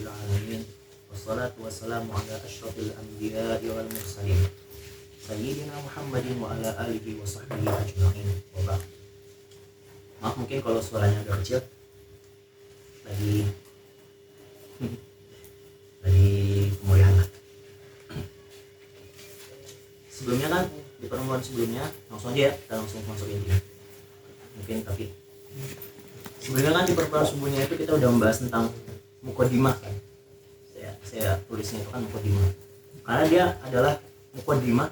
rabbil alamin. Wassalatu wassalamu ala asyrafil anbiya'i wal mursalin sayyidina Muhammadin wa ala alihi wa sahbihi ajma'in. Wa ba'd. Maaf mungkin kalau suaranya agak kecil. Lagi pemulihan lah. Sebelumnya kan di pertemuan sebelumnya langsung aja ya, kita langsung masuk intinya. Mungkin tapi sebelumnya kan di pertemuan sebelumnya itu kita udah membahas tentang mukodimah kan. Saya tulisnya itu kan mukodimah. Karena dia adalah mukodimah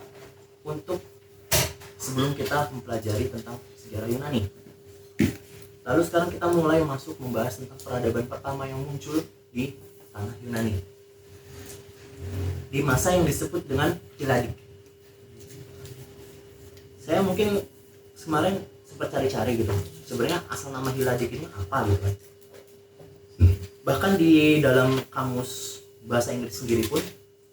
untuk sebelum kita mempelajari tentang sejarah Yunani. Lalu sekarang kita mulai masuk membahas tentang peradaban pertama yang muncul di tanah Yunani di masa yang disebut dengan Hiladik. Saya mungkin kemarin sempat cari-cari gitu, sebenarnya asal nama Hiladik ini apa gitu kan. Bahkan di dalam kamus bahasa Inggris sendiri pun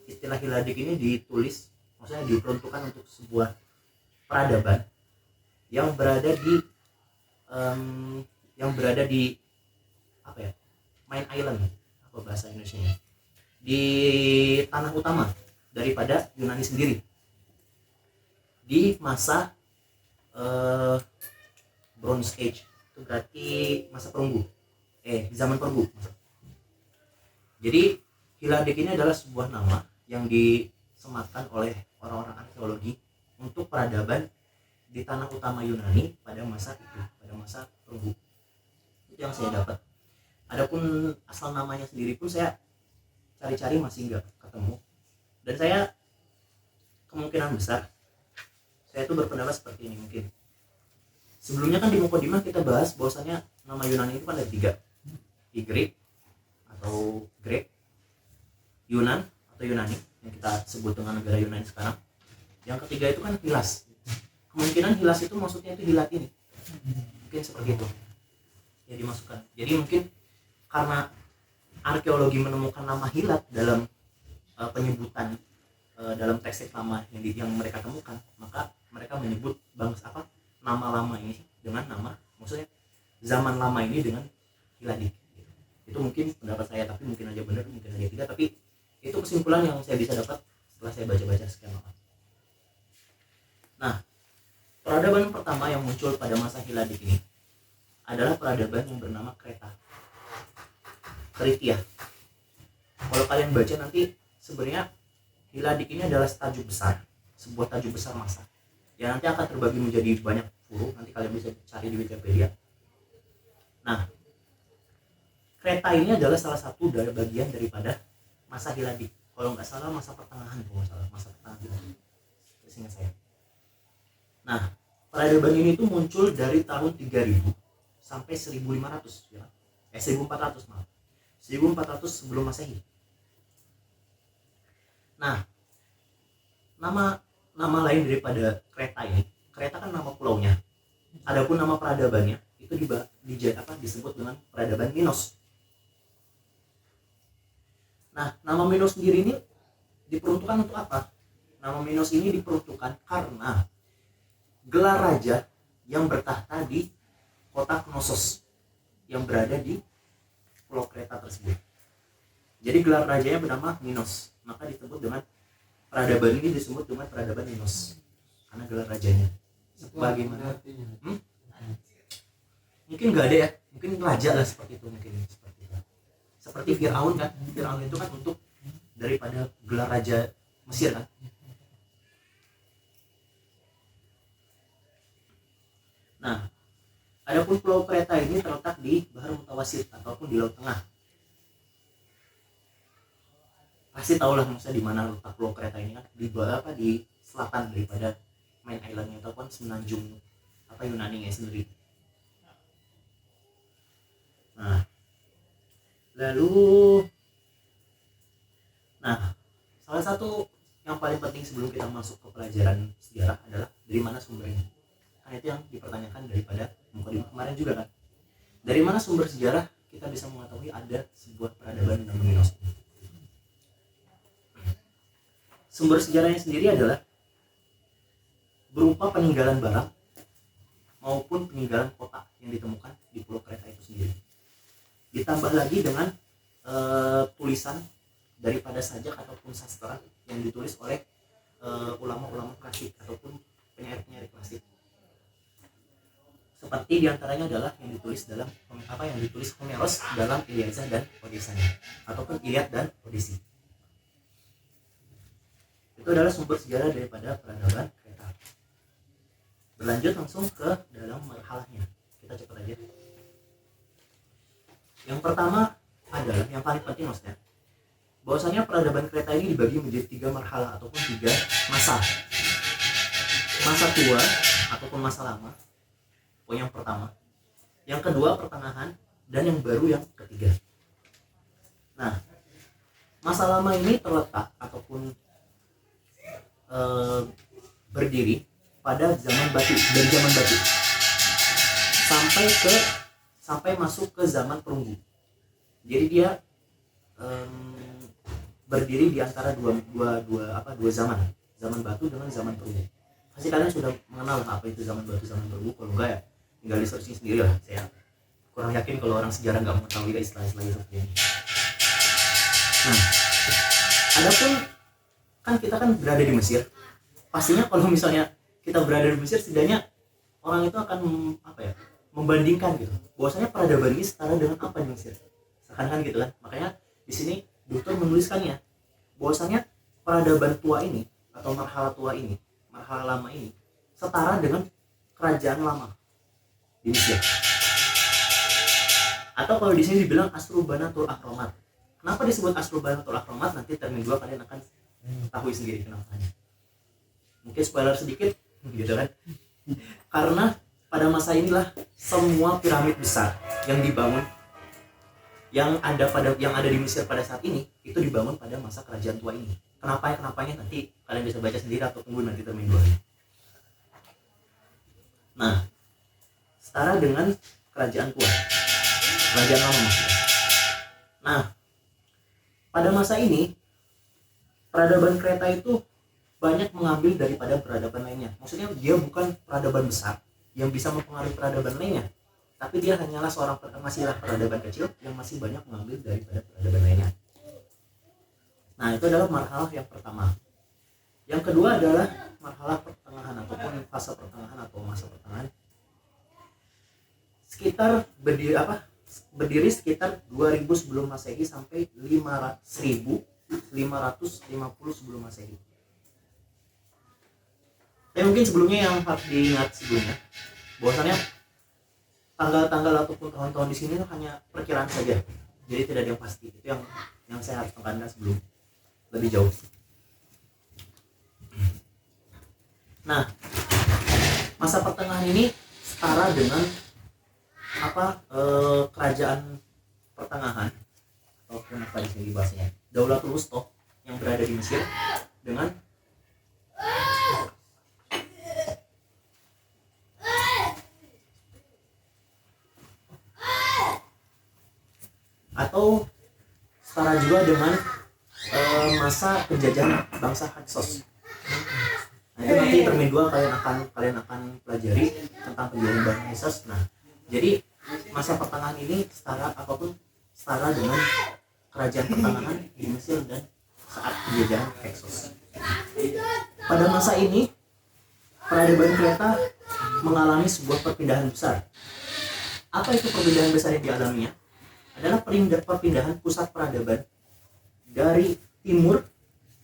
istilah Hiladik ini ditulis, maksudnya diperuntukkan untuk sebuah peradaban yang berada di apa ya, main island, apa bahasa Indonesianya, di tanah utama daripada Yunani sendiri di masa Bronze Age. Itu berarti masa perunggu, di zaman perunggu. Jadi Hiladik ini adalah sebuah nama yang disematkan oleh orang-orang arkeologi untuk peradaban di tanah utama Yunani pada masa itu, pada masa perunggu. Itu yang saya dapat. Adapun asal namanya sendiri pun saya cari-cari masih nggak ketemu. Dan saya kemungkinan besar saya itu berpendapat seperti ini mungkin. Sebelumnya kan di mukodimah kita bahas bahwasanya nama Yunani itu kan ada 3. Greek atau Grek, Yunan atau Yunani yang kita sebut dengan negara Yunani sekarang. Yang ketiga itu kan Hilas. Kemungkinan Hilas itu maksudnya itu Hilat ini. Mungkin seperti itu ya dimasukkan. Jadi mungkin karena arkeologi menemukan nama Hilat dalam penyebutan dalam teks lama yang mereka temukan, maka mereka menyebut bangsa nama lama ini dengan nama, maksudnya zaman lama ini dengan Hiladik. Itu mungkin pendapat saya, tapi mungkin aja benar, mungkin aja tidak, tapi itu kesimpulan yang saya bisa dapat setelah saya baca-baca sekian lama. Nah, peradaban pertama yang muncul pada masa Hiladik ini adalah peradaban yang bernama Kreta, Kritia. Kalau kalian baca nanti, sebenarnya Hiladik ini adalah tajuk besar, sebuah tajuk besar masa yang nanti akan terbagi menjadi banyak huruf. Nanti kalian bisa cari di Wikipedia. Nah, Kreta ini adalah salah satu dari bagian daripada masa Hiladik. Kalau nggak salah masa pertengahan, masa pertengahan Hiladik, seingat saya. Nah, peradaban ini tuh muncul dari tahun 3000 sampai 1500 ya. 1400 maaf. 1400 sebelum Masehi. Nah, nama lain daripada Kreta ini, Kreta kan nama pulaunya. Adapun nama peradabannya itu disebut dengan peradaban Minos. Nah, nama Minos sendiri ini diperuntukkan untuk apa? Nama Minos ini diperuntukkan karena gelar raja yang bertahta di kota Knossos yang berada di pulau Kreta tersebut. Jadi gelar rajanya bernama Minos, maka disebut dengan peradaban ini disebut dengan peradaban Minos karena gelar rajanya. Bagaimana? Mungkin nggak ada ya, mungkin raja lah seperti itu, mungkin seperti itu. Seperti Firaun kan, Firaun itu kan untuk daripada gelar raja Mesir kan. Nah, adapun pulau Kreta ini terletak di Bahar Mutawasit ataupun di Laut Tengah. Pasti tahulah maksudnya di mana letak pulau Kreta ini kan, di selatan daripada main islandnya ataupun semenanjung Yunani sendiri. Nah, salah satu yang paling penting sebelum kita masuk ke pelajaran sejarah adalah dari mana sumbernya. Kan itu yang dipertanyakan daripada mukadimah kemarin juga kan. Dari mana sumber sejarah kita bisa mengetahui ada sebuah peradaban yang namanya Minos. Sumber sejarahnya sendiri adalah berupa peninggalan barang maupun peninggalan kota yang ditemukan di Pulau Kreta itu sendiri. Ditambah lagi dengan tulisan daripada sajak ataupun sastra yang ditulis oleh ulama-ulama klasik ataupun penyair-penyair klasik. Seperti diantaranya adalah yang ditulis Homeros dalam Iliada dan Odisanya ataupun Iliad dan Odisi. Itu adalah sumber sejarah daripada peradaban Kreta. Berlanjut langsung ke dalam marhalahnya. Kita cepat aja. Yang pertama adalah yang paling penting maksudnya, bahwasanya peradaban Kreta ini dibagi menjadi 3 marhalah ataupun 3 masa. Masa tua ataupun masa lama, yang pertama. Yang kedua pertengahan, dan yang baru yang ketiga. Nah, masa lama ini terletak ataupun berdiri pada zaman batu, dari zaman batu sampai masuk ke zaman perunggu. Jadi dia berdiri di antara dua zaman batu dengan zaman perunggu. Pasti kalian sudah mengenal apa itu zaman batu, zaman perunggu. Kalau enggak ya tinggal di searching sendiri lah. Saya kurang yakin kalau orang sejarah nggak mengetahui istilah-istilah seperti ini. Nah, adapun kan kita kan berada di Mesir. Pastinya kalau misalnya kita berada di Mesir, setidaknya orang itu akan membandingkan gitu. Bahwasanya peradaban ini setara dengan apa di Mesir. Seakan-akan gitu kan. Makanya di sini dokter menuliskannya bahwasanya peradaban tua ini atau marhala tua ini, marhala lama ini setara dengan kerajaan lama di Mesir. Atau kalau di sini dibilang Asrubanatul Ahromat. Kenapa disebut Asrubanatul Ahromat? Nanti termin 2 kalian akan tahu sendiri kenapanya. Mungkin spoiler sedikit gitu kan. Karena pada masa inilah semua piramid besar yang dibangun yang ada di Mesir pada saat ini itu dibangun pada masa kerajaan tua ini. Kenapanya nanti kalian bisa baca sendiri atau tunggu nanti termin 2. Nah, setara dengan kerajaan tua, kerajaan lama maksudnya. Nah, pada masa ini peradaban Kreta itu banyak mengambil daripada peradaban lainnya. Maksudnya dia bukan peradaban besar yang bisa mempengaruhi peradaban lainnya, tapi dia hanyalah masihlah peradaban kecil yang masih banyak mengambil daripada peradaban lainnya. Nah, itu adalah marhalah yang pertama. Yang kedua adalah marhalah pertengahan ataupun fase pertengahan atau masa pertengahan. Sekitar berdiri sekitar 2000 sebelum Masehi sampai 1550 sebelum Masehi. Tapi mungkin sebelumnya yang harus diingat sebelumnya, bahwasannya tanggal-tanggal ataupun tahun-tahun di sini hanya perkiraan saja. Jadi tidak ada yang pasti. Itu yang saya harus tekankan sebelum lebih jauh. Nah, masa pertengahan ini setara dengan kerajaan pertengahan ataupun apa di sini bahasanya, Daulatul Wusta yang berada di Mesir dengan atau setara juga dengan masa penjajahan bangsa Hyksos. Nah, itu nanti termin 2 kalian akan pelajari tentang penjajahan bangsa Hyksos. Nah, jadi masa pertengahan ini setara dengan kerajaan pertengahan di Mesir dan saat penjajahan Hyksos. Pada masa ini peradaban Kreta mengalami sebuah perpindahan besar. Apa itu perpindahan besar yang dialaminya? Adalah perpindahan pusat peradaban dari timur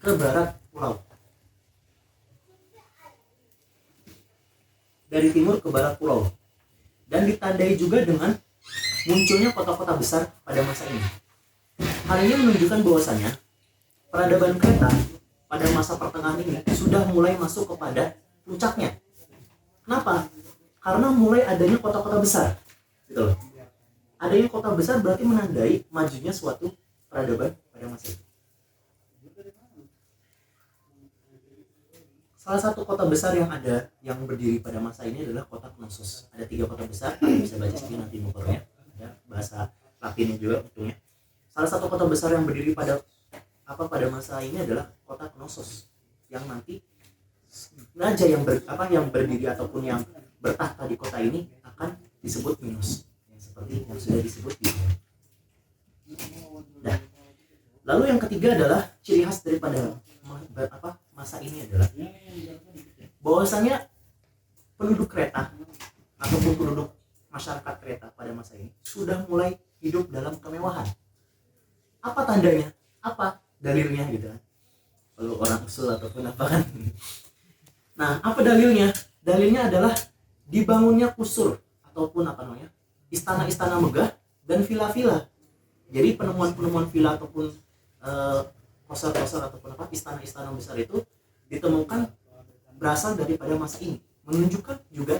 ke barat pulau. Dari timur ke barat pulau. Dan ditandai juga dengan munculnya kota-kota besar pada masa ini. Hal ini menunjukkan bahwasanya peradaban Kreta pada masa pertengahan ini sudah mulai masuk kepada puncaknya. Kenapa? Karena mulai adanya kota-kota besar. Gitu loh. Adanya kota besar berarti menandai majunya suatu peradaban pada masa itu. Salah satu kota besar yang berdiri pada masa ini adalah kota Knossos. Ada 3 kota besar, kalian bisa baca sendiri nanti mukornya, ya, bahasa Latinnya juga untungnya. Salah satu kota besar yang berdiri pada masa ini adalah kota Knossos, yang nanti raja yang berdiri ataupun yang bertahta di kota ini akan disebut Minos, yang seperti yang sudah disebut di sini. Nah, lalu yang ketiga adalah ciri khas daripada masa ini adalah bahwasanya penduduk kereta ataupun penduduk masyarakat kereta pada masa ini sudah mulai hidup dalam kemewahan. Apa tandanya? Apa dalilnya gitu kan? Kalau orang usul ataupun apa kan? Nah, apa dalilnya? Dalilnya adalah dibangunnya kusur ataupun istana-istana megah dan villa-villa. Jadi penemuan-penemuan villa ataupun kosor-kosor ataupun istana-istana besar itu ditemukan berasal daripada masa ini, menunjukkan juga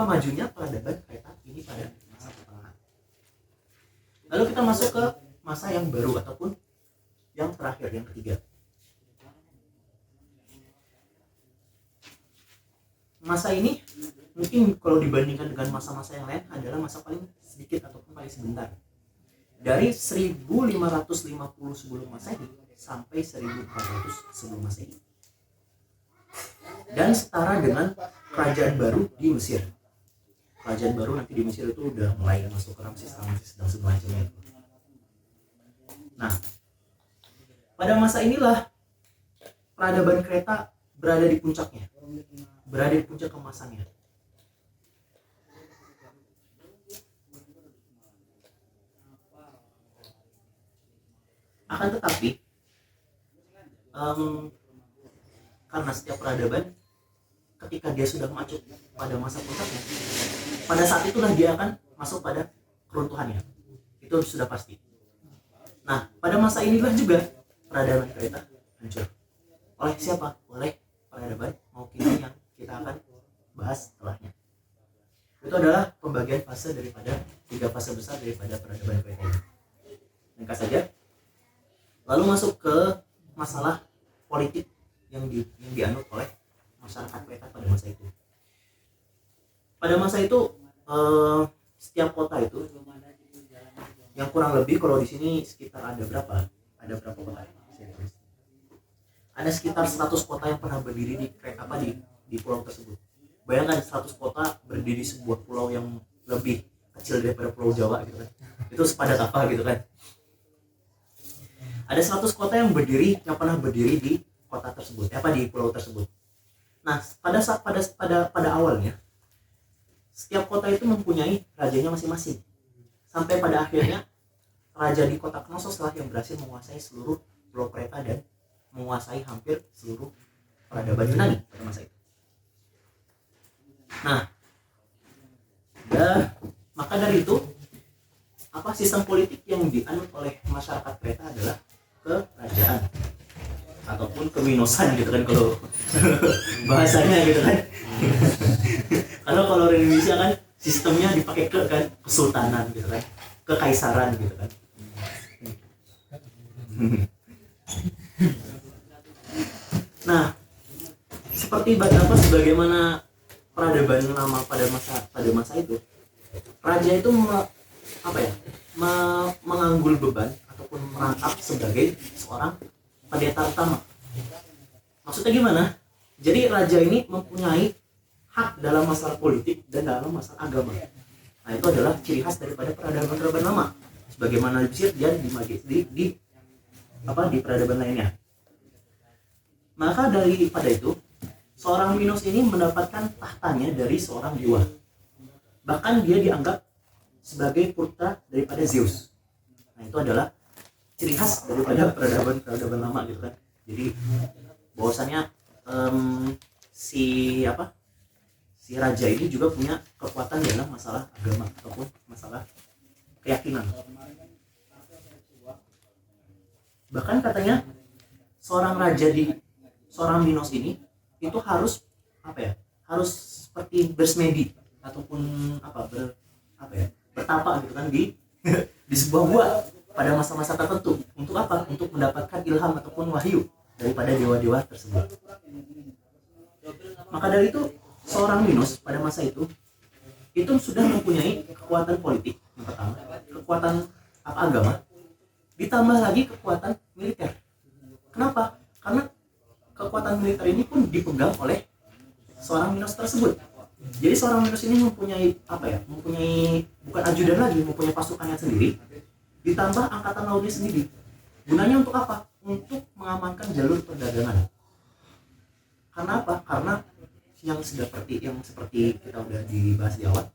majunya peradaban kereta ini pada masa pertengahan. Lalu kita masuk ke masa yang baru ataupun yang terakhir, yang ketiga. Masa ini mungkin kalau dibandingkan dengan masa-masa yang lain adalah masa paling sedikit ataupun paling sebentar. Dari 1550 sebelum Masehi sampai 1400 sebelum Masehi. Dan setara dengan kerajaan baru di Mesir. Kerajaan baru nanti di Mesir itu udah mulai masuk ke Ramses dan semacamnya. Nah, pada masa inilah peradaban kereta berada di puncaknya, berada di puncak kemasannya. Akan tetapi karena setiap peradaban ketika dia sudah masuk pada masa puncaknya, pada saat itulah dia akan masuk pada keruntuhannya. Itu sudah pasti. Nah, pada masa inilah juga peradaban kereta hancur. Oleh siapa? Oleh peradaban Maukida yang kita akan bahas setelahnya. Itu adalah pembagian fase daripada 3 fase besar daripada peradaban kereta ini. Ringkas saja. Lalu masuk ke masalah politik yang dianut oleh masyarakat kereta pada masa itu. Pada masa itu setiap kota itu yang kurang lebih, kalau di sini sekitar ada berapa kota? Ada sekitar 100 kota yang pernah berdiri di kereta di pulau tersebut. Bayangkan 100 kota berdiri sebuah pulau yang lebih kecil daripada Pulau Jawa gitu kan. Itu sepadat apa gitu kan. Ada 100 kota yang pernah berdiri di kota tersebut, di pulau tersebut. Nah, pada awalnya setiap kota itu mempunyai rajanya masing-masing. Sampai pada akhirnya raja di kota Knossos lah yang berhasil menguasai seluruh pulau Kreta dan menguasai hampir seluruh peradaban Yunani pada masa itu. Nah, maka dari itu sistem politik yang dianut oleh masyarakat Kreta adalah kerajaan ataupun keminosan gitu kan kalau bahasanya gitu kan. Kalau di Indonesia kan sistemnya dipakai kesultanan gitu kan, kekaisaran gitu kan. Nah, sebagaimana peradaban lama pada masa itu, raja itu menganggul beban ataupun merangkap sebagai seorang pendeta utama. Maksudnya gimana? Jadi raja ini mempunyai hak dalam masalah politik dan dalam masalah agama. Nah, itu adalah ciri khas daripada peradaban lama. Sebagaimana di Mesir dan di peradaban lainnya. Maka daripada itu, seorang Minos ini mendapatkan tahtanya dari seorang dewa. Bahkan dia dianggap sebagai putra daripada Zeus. Nah, itu adalah ciri khas daripada peradaban lama gitu kan. Jadi bahwasannya si raja ini juga punya kekuatan dalam masalah agama ataupun masalah keyakinan. Bahkan katanya seorang Minos ini itu harus seperti bersemedi ataupun bertapa gitu kan di sebuah gua pada masa-masa tertentu. Untuk apa? Untuk mendapatkan ilham ataupun wahyu daripada dewa-dewa tersebut. Maka dari itu seorang Minos pada masa itu sudah mempunyai kekuatan politik yang pertama, kekuatan agama, ditambah lagi kekuatan militer. Kenapa? Karena kekuatan militer ini pun dipegang oleh seorang Minos tersebut. Jadi seorang Minos ini mempunyai bukan ajudan lagi, mempunyai pasukannya sendiri ditambah angkatan lautnya sendiri. Gunanya untuk apa? Untuk mengamankan jalur perdagangan. Karena apa? Karena yang seperti kita udah dibahas di awal,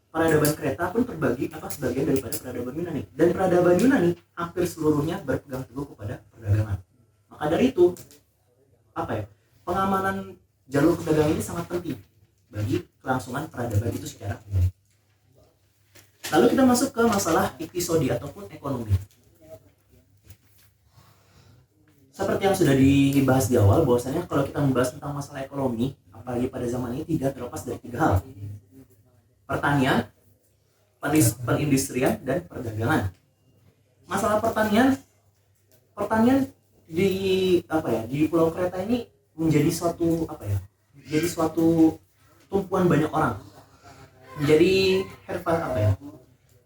peradaban Kreta pun terbagi sebagian daripada peradaban Yunani, dan peradaban Yunani hampir seluruhnya berpegang teguh kepada perdagangan. Maka dari itu pengamanan jalur perdagangan ini sangat penting bagi kelangsungan peradaban itu secara umum. Lalu kita masuk ke masalah iktisodi ataupun ekonomi. Seperti yang sudah dibahas di awal, bahwasanya kalau kita membahas tentang masalah ekonomi, apalagi pada zaman ini, tidak terlepas dari 3 hal: pertanian, perindustrian, dan perdagangan. Masalah pertanian di Pulau Kreta ini menjadi suatu tumpuan banyak orang, menjadi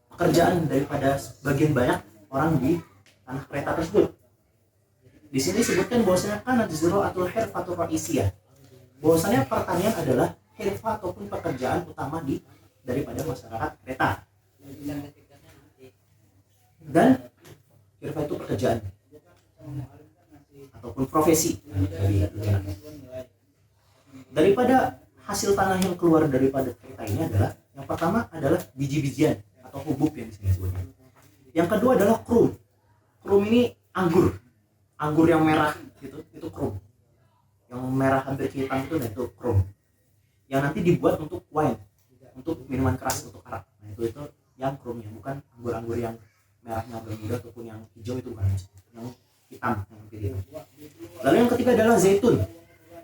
pekerjaan daripada sebagian banyak orang di tanah Kreta tersebut. Di sini disebutkan bahwasanya kanat ziraatul hirfatur ra'isiyah, bahwasanya pertanian adalah hirfa ataupun pekerjaan utama daripada masyarakat Kreta. Dan hirfa itu pekerjaan ataupun profesi. Daripada hasil tanah yang keluar daripada Kreta ini adalah, yang pertama adalah biji-bijian atau hubub yang disini disebutnya. Yang kedua adalah krum. Krum ini anggur yang merah gitu, itu krum. Yang merah hampir hitam itu krum. Yang nanti dibuat untuk wine, untuk minuman keras, untuk arak. Nah, itu yang krumnya, bukan anggur-anggur yang merahnya bermuda ataupun yang hijau, itu bukan, yang hitam, yang hampir hitam. Lalu yang ketiga adalah zaitun.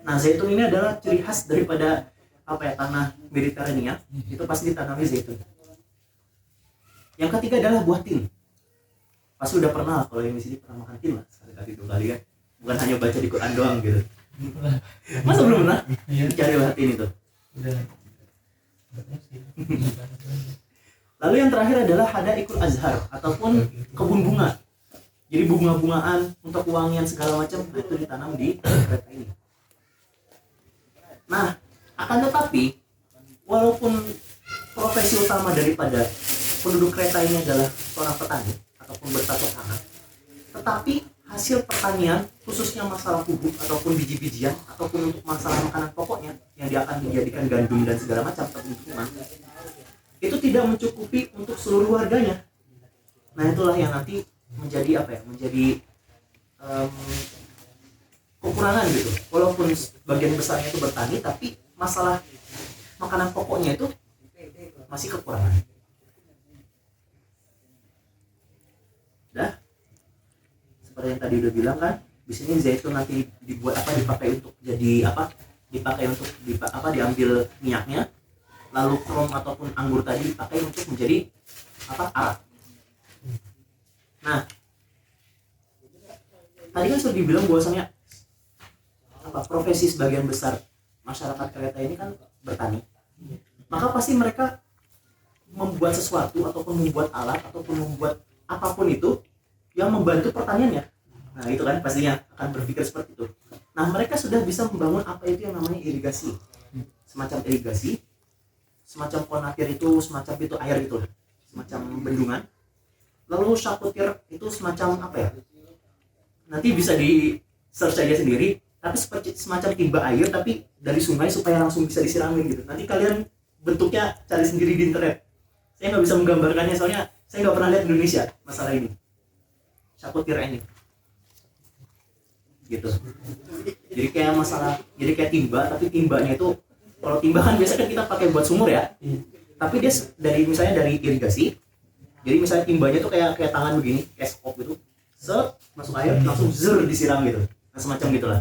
Nah, zaitun ini adalah ciri khas daripada tanah Mediterania, itu pasti ditanami zaitun. Yang ketiga adalah buah tin. Pasti udah pernah, kalau yang di sini pernah makan tin lah sekali-kali 2 kali kan, bukan hanya baca di Quran doang gitu. Masa belum pernah cari buah tin itu? Lalu yang terakhir adalah hadaikul azhar ataupun kebun bunga. Jadi bunga-bungaan untuk wangian segala macam itu ditanam di Kreta ini. Nah, akan tetapi walaupun profesi utama daripada penduduk Kreta ini adalah seorang petani ataupun bercocok tanam, tetapi hasil pertanian, khususnya masalah pupuk ataupun biji-bijian ataupun untuk masalah makanan pokoknya yang dia akan dijadikan gandum dan segala macam keuntungan, itu tidak mencukupi untuk seluruh warganya. Nah, itulah yang nanti menjadi kekurangan gitu. Walaupun bagian besarnya itu bertani, tapi masalah makanan pokoknya itu masih kekurangan. Dah, seperti yang tadi udah bilang kan, di sini zaitun nanti dipakai untuk diambil minyaknya. Lalu krom ataupun anggur tadi dipakai untuk menjadi arak. Nah, tadi kan sudah dibilang bahwasanya profesi sebagian besar masyarakat Kreta ini kan bertani. Maka pasti mereka membuat sesuatu ataupun membuat alat ataupun membuat apapun itu yang membantu pertaniannya. Nah, itu kan pastinya akan berpikir seperti itu. Nah, mereka sudah bisa membangun apa itu yang namanya irigasi. Semacam irigasi, semacam konatir itu, semacam itu air gitu, semacam bendungan. Lalu syakutir itu semacam nanti bisa di search aja sendiri, tapi semacam timba air tapi dari sungai supaya langsung bisa disiramin gitu. Nanti kalian bentuknya cari sendiri di internet. Saya nggak bisa menggambarkannya soalnya saya nggak pernah lihat di Indonesia masalah ini. Syakutir ini gitu. Jadi kayak timba, tapi timbanya itu, kalau timba kan biasa kan kita pakai buat sumur ya. Tapi dia misalnya dari irigasi. Jadi misalnya timbanya tuh kayak tangan begini, kayak skop gitu. Masuk air langsung disiram gitu. Nah, semacam gitulah.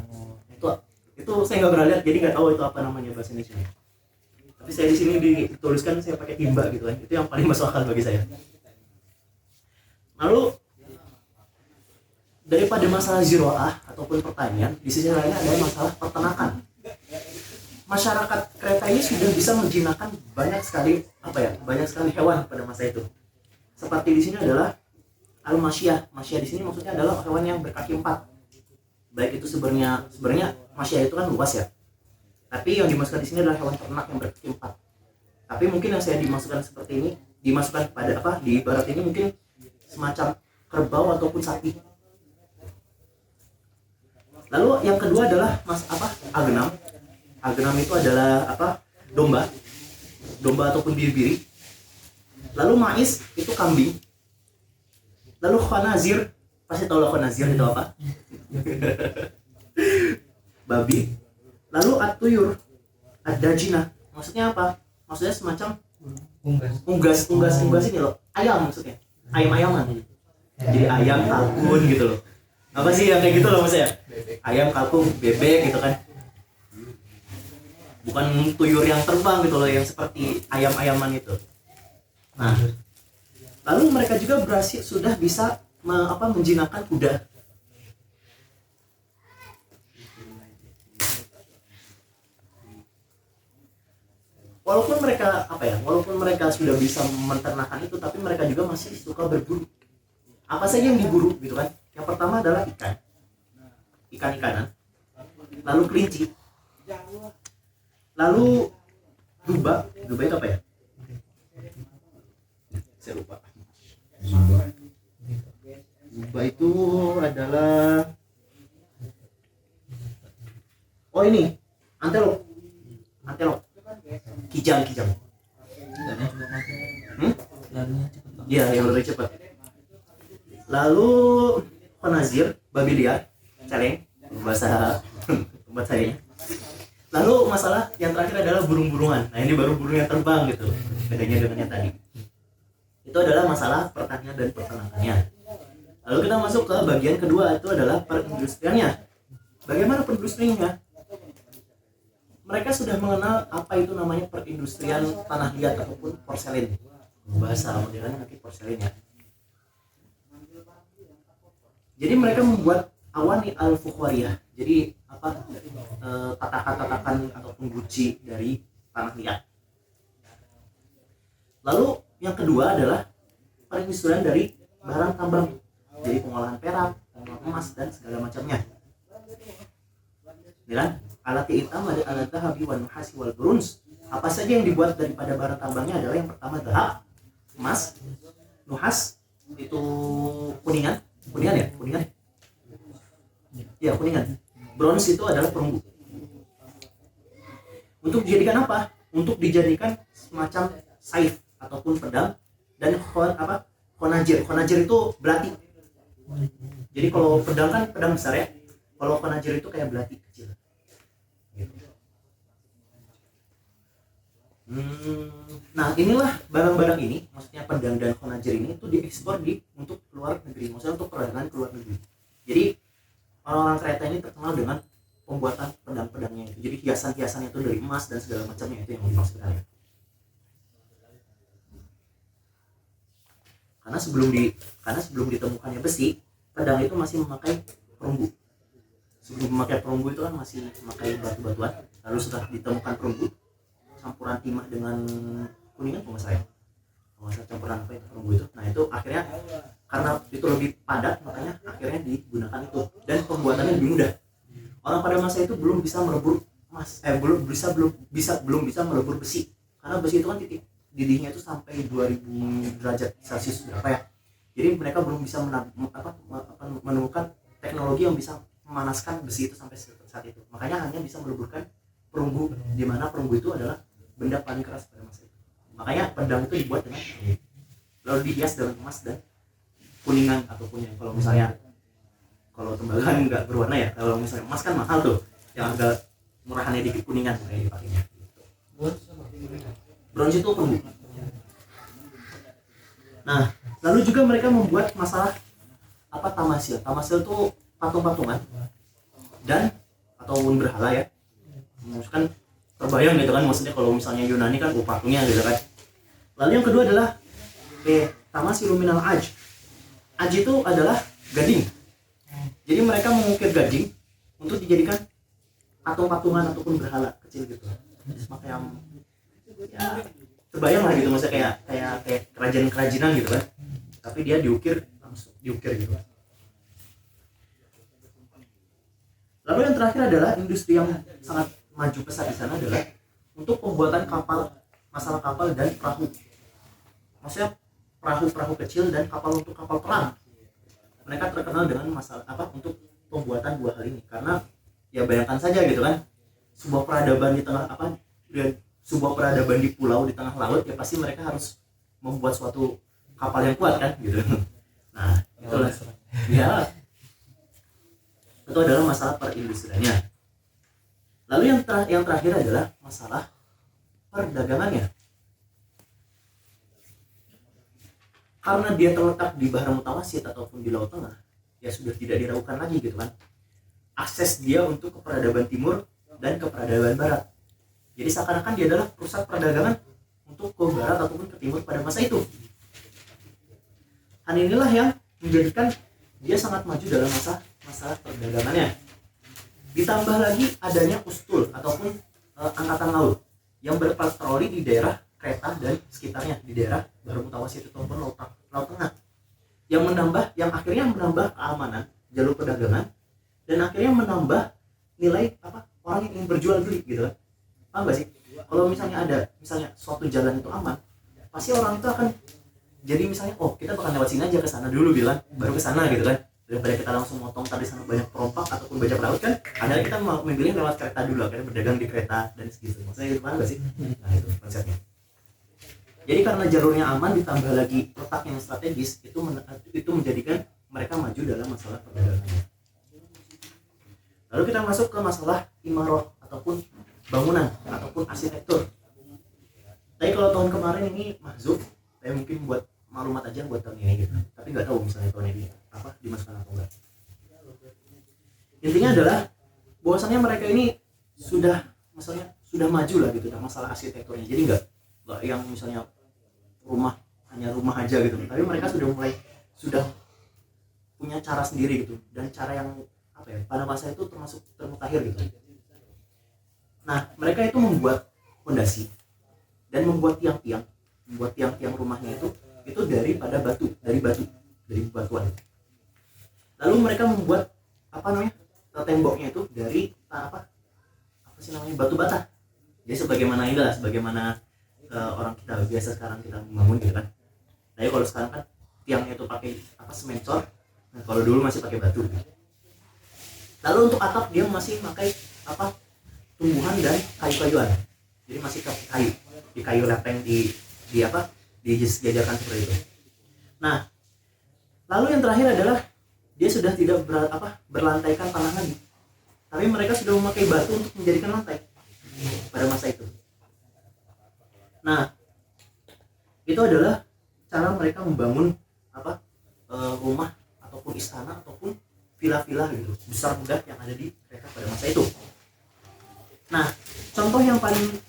Itu saya nggak pernah lihat, jadi nggak tahu itu apa namanya bahasa Indonesia. Tapi saya di sini dituliskan saya pakai timba gitu kan. Itu yang paling masuk akal bagi saya. Lalu daripada masalah ziraah ataupun pertanian, di sisi lainnya ada masalah peternakan. Masyarakat Kreta ini sudah bisa menjinakkan banyak sekali hewan pada masa itu. Seperti di sini adalah al-masyah. Masyah di sini maksudnya adalah hewan yang berkaki 4. Baik itu sebenarnya masyah itu kan luas ya. Tapi yang dimasukkan di sini adalah hewan ternak yang berkaki 4. Tapi mungkin yang saya dimasukkan seperti ini, dimasukkan pada di barat ini mungkin semacam kerbau ataupun sapi. Lalu yang kedua adalah agenam. Agenam itu adalah domba ataupun biri-biri. Lalu maiz itu kambing. Lalu khanazir, pasti tahu lah khanazir itu apa? Babi. Lalu at-tuyur, ad-dajinah. Maksudnya apa? Maksudnya semacam unggas ini loh. Ayam maksudnya. Ayam-ayaman. Jadi ayam, kalkun gitu loh. Apa sih yang kayak gitu loh maksudnya? Ayam, kalkun, bebek gitu kan. Bukan tuyur yang terbang gitu loh, yang seperti ayam-ayaman itu. Nah, lalu mereka juga sudah bisa menjinakkan kuda. Walaupun mereka sudah bisa menternakan itu, tapi mereka juga masih suka berburu. Apa saja yang diburu gitu kan? Yang pertama adalah ikan-ikanan, lalu kelinci, lalu duba itu apa ya? Saya lupa. Duba itu adalah ini antelop. Kijang. Iya, yang lebih cepat. Lalu khanazir, babi liar, celeng, bahasa saya. Lalu masalah yang terakhir adalah burung-burungan. Nah, ini baru burung yang terbang gitu. Bedanya dengan yang tadi. Itu adalah masalah pertanian dan peternakannya. Lalu kita masuk ke bagian kedua, itu adalah perindustriannya. Bagaimana perindustriannya? Mereka sudah mengenal apa itu namanya perindustrian tanah liat ataupun porselin. Bahasa modern mungkin porselin ya. Jadi mereka membuat awani al-fukhwariyah. Jadi tatakan ataupun guci dari tanah liat. Lalu yang kedua adalah perindustrian dari barang tambang. Jadi pengolahan perak, pengolahan emas dan segala macamnya. Ya kan? Alati hitam ada alat dhahabi wal nuhasi wal bronz. Apa saja yang dibuat daripada barang tambangnya adalah yang pertama dhahab, emas, nuhas itu kuningan. Ya, kuningan. Bronz itu adalah perunggu. Untuk dijadikan apa? Untuk dijadikan semacam saif ataupun pedang dan khonajir. Khonajir itu belati. Jadi kalau pedang kan pedang besar ya. Kalau khonajir itu kayak belati kecil. Nah, inilah barang-barang ini, maksudnya pedang dan khonajir ini itu diekspor untuk luar negeri, maksudnya untuk perdagangan ke luar negeri. Jadi orang-orang Kreta ini terkenal dengan pembuatan pedang-pedangnya itu. Jadi hiasan-hiasannya itu dari emas dan segala macamnya, itu yang dimaksudkan ya. Karena sebelum ditemukannya besi, pedang itu masih memakai perunggu. Sebelum memakai perunggu itu kan masih memakai batu-batuan. Lalu setelah ditemukan perunggu, campuran timah dengan kuningan campuran apa itu perunggu itu. Nah, itu akhirnya karena itu lebih padat, makanya akhirnya digunakan itu, dan pembuatannya lebih mudah. Orang pada masa itu belum bisa melebur emas, belum bisa melebur besi, karena besi itu kan titik didihnya itu sampai 2000 derajat Celcius berapa ya. Jadi mereka belum bisa menemukan teknologi yang bisa memanaskan besi itu sampai saat itu. Makanya hanya bisa meleburkan perunggu, di mana perunggu itu adalah benda paling keras pada masa itu. Makanya pedang itu dibuat dengan lalu dihias dengan emas dan kuningan ataupun yang kalau tembaga nggak berwarna ya. Kalau misalnya emas kan mahal tuh, yang agak murahannya dikit kuningan kayak dipakainya. Bronze itu perunggu. Nah, lalu juga mereka membuat masalah tamasil. Tamasil itu patung-patungan dan ataupun berhala ya. Kan terbayang gitu kan, maksudnya kalau misalnya Yunani kan patungnya gitu kan. Lalu yang kedua adalah tamasil minal aj. Aj itu adalah gading. Jadi mereka mengukir gading untuk dijadikan patung-patungan ataupun berhala kecil gitu. Makanya ya terbayang lah gitu, maksudnya kayak kerajaan-kerajinan gitu kan. Tapi dia diukir gitu. Lalu yang terakhir adalah industri yang sangat maju pesat di sana adalah untuk pembuatan kapal, masalah kapal dan perahu. Maksudnya perahu-perahu kecil dan kapal untuk kapal perang. Mereka terkenal dengan masalah untuk pembuatan dua hal ini, karena ya bayangkan saja gitu kan, sebuah peradaban di tengah sebuah peradaban di pulau di tengah laut, ya pasti mereka harus membuat suatu kapal yang kuat kan gitu. Nah itulah ya, itu adalah masalah perindustriannya. Lalu yang terakhir adalah masalah perdagangannya. Karena dia terletak di Bahar Mutawasit ataupun di Laut Tengah, ya sudah tidak diragukan lagi gitu kan akses dia untuk ke peradaban timur dan ke peradaban barat. Jadi seakan-akan dia adalah pusat perdagangan untuk ke barat ataupun ke timur pada masa itu. Hal inilah yang menjadikan dia sangat maju dalam masalah perdagangannya. Ditambah lagi adanya ustul ataupun angkatan laut yang berpatroli di daerah Kreta dan sekitarnya, di daerah Bahar Mutawasit ataupun Laut Tengah, yang akhirnya menambah keamanan jalur perdagangan dan akhirnya menambah nilai orang yang ingin berjual beli gitu kan. Paham gak sih? Kalau misalnya suatu jalan itu aman, pasti orang itu akan jadi misalnya, oh kita bakal lewat sini aja, ke sana dulu bilang, baru ke sana gitu kan, daripada kita langsung motong tadi sana banyak perompak ataupun bajak laut kan, ada kita memilih lewat kereta dulu, akhirnya berdagang di kereta dan segitu. Maksudnya gitu, paham gak sih? Nah itu konsepnya. Jadi karena jalurnya aman ditambah lagi letak yang strategis, itu menjadikan mereka maju dalam masalah perdagangan. Lalu kita masuk ke masalah imaroh ataupun bangunan ataupun arsitektur. Tapi kalau tahun kemarin ini mahzuf, saya mungkin buat maklumat aja buat tahun ini gitu. Tapi nggak tahu misalnya tahun ini dimasukkan atau enggak. Intinya adalah bahwasannya mereka ini sudah maju lah gitu dalam masalah arsitekturnya. Jadi nggak yang misalnya hanya rumah aja gitu, tapi mereka sudah punya cara sendiri gitu, dan cara yang pada masa itu termasuk termutakhir gitu. Nah mereka itu membuat fondasi dan membuat tiang-tiang rumahnya itu dari batuan. Lalu mereka membuat temboknya itu dari batu bata. Jadi sebagaimana orang kita biasa sekarang kita membangun gitu kan. Tapi kalau sekarang kan tiangnya itu pakai semen-cor. Nah kalau dulu masih pakai batu. Lalu untuk atap dia masih pakai tumbuhan dan kayu-kayuan. Jadi masih di kayu lepeng dijajarkan seperti itu. Nah, lalu yang terakhir adalah dia sudah tidak berlantaikan tanah lagi. Tapi mereka sudah memakai batu untuk menjadikan lantai pada masa itu. Nah, itu adalah cara mereka membangun rumah ataupun istana ataupun villa-villa gitu, besar megah yang ada di mereka pada masa itu. Nah, contoh yang paling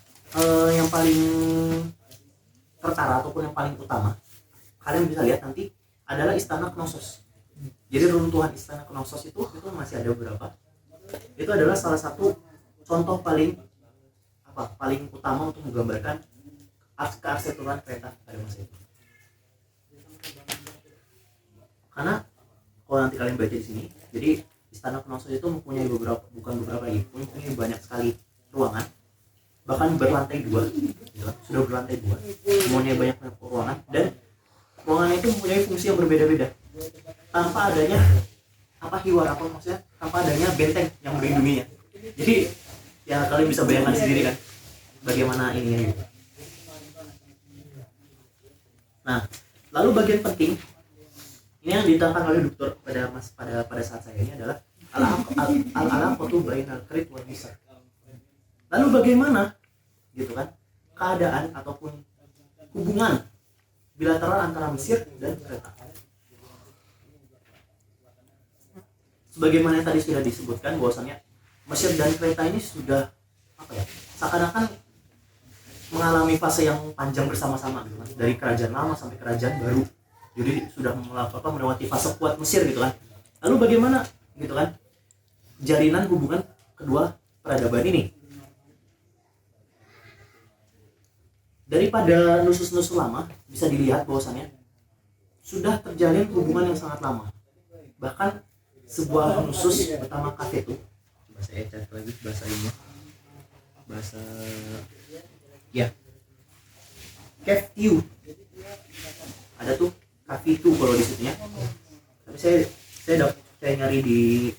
tertara ataupun yang paling utama, kalian bisa lihat nanti adalah Istana Knossos. Jadi runtuhan Istana Knossos itu masih ada beberapa. Itu adalah salah satu contoh paling utama untuk menggambarkan kearsitekturan Kreta pada masa itu. Karena kalau nanti kalian baca di sini, jadi Istana Knossos itu mempunyai mempunyai banyak sekali ruangan, bahkan berlantai 2, sudah berlantai 2, mempunyai banyak ruangan, dan ruangan itu mempunyai fungsi yang berbeda-beda tanpa adanya tanpa adanya benteng yang melindunginya. Jadi ya kalian bisa bayangkan sendiri kan bagaimana ini gitu. Nah, lalu bagian penting ini yang ditantang oleh dokter pada saat saya ini adalah al-alaqatu bainal Krit wal Misr. Lalu bagaimana gitu kan keadaan ataupun hubungan bilateral antara Mesir dan Kreta. Sebagaimana yang tadi sudah disebutkan bahwasannya Mesir dan Kreta ini sudah seakan-akan mengalami fase yang panjang bersama-sama gitu kan, dari kerajaan lama sampai kerajaan baru. Jadi sudah melewati fase kuat Mesir gitu kan. Lalu bagaimana gitu kan jalinan hubungan kedua peradaban ini? Daripada nusus-nusus lama bisa dilihat bahwasannya sudah terjalin hubungan yang sangat lama. Bahkan sebuah nusus pertama Kafetu, bahasa cari lagi bahasa ini, bahasa ya Keftiu ada tuh Capitu kalau di situnya. Tapi saya nyari di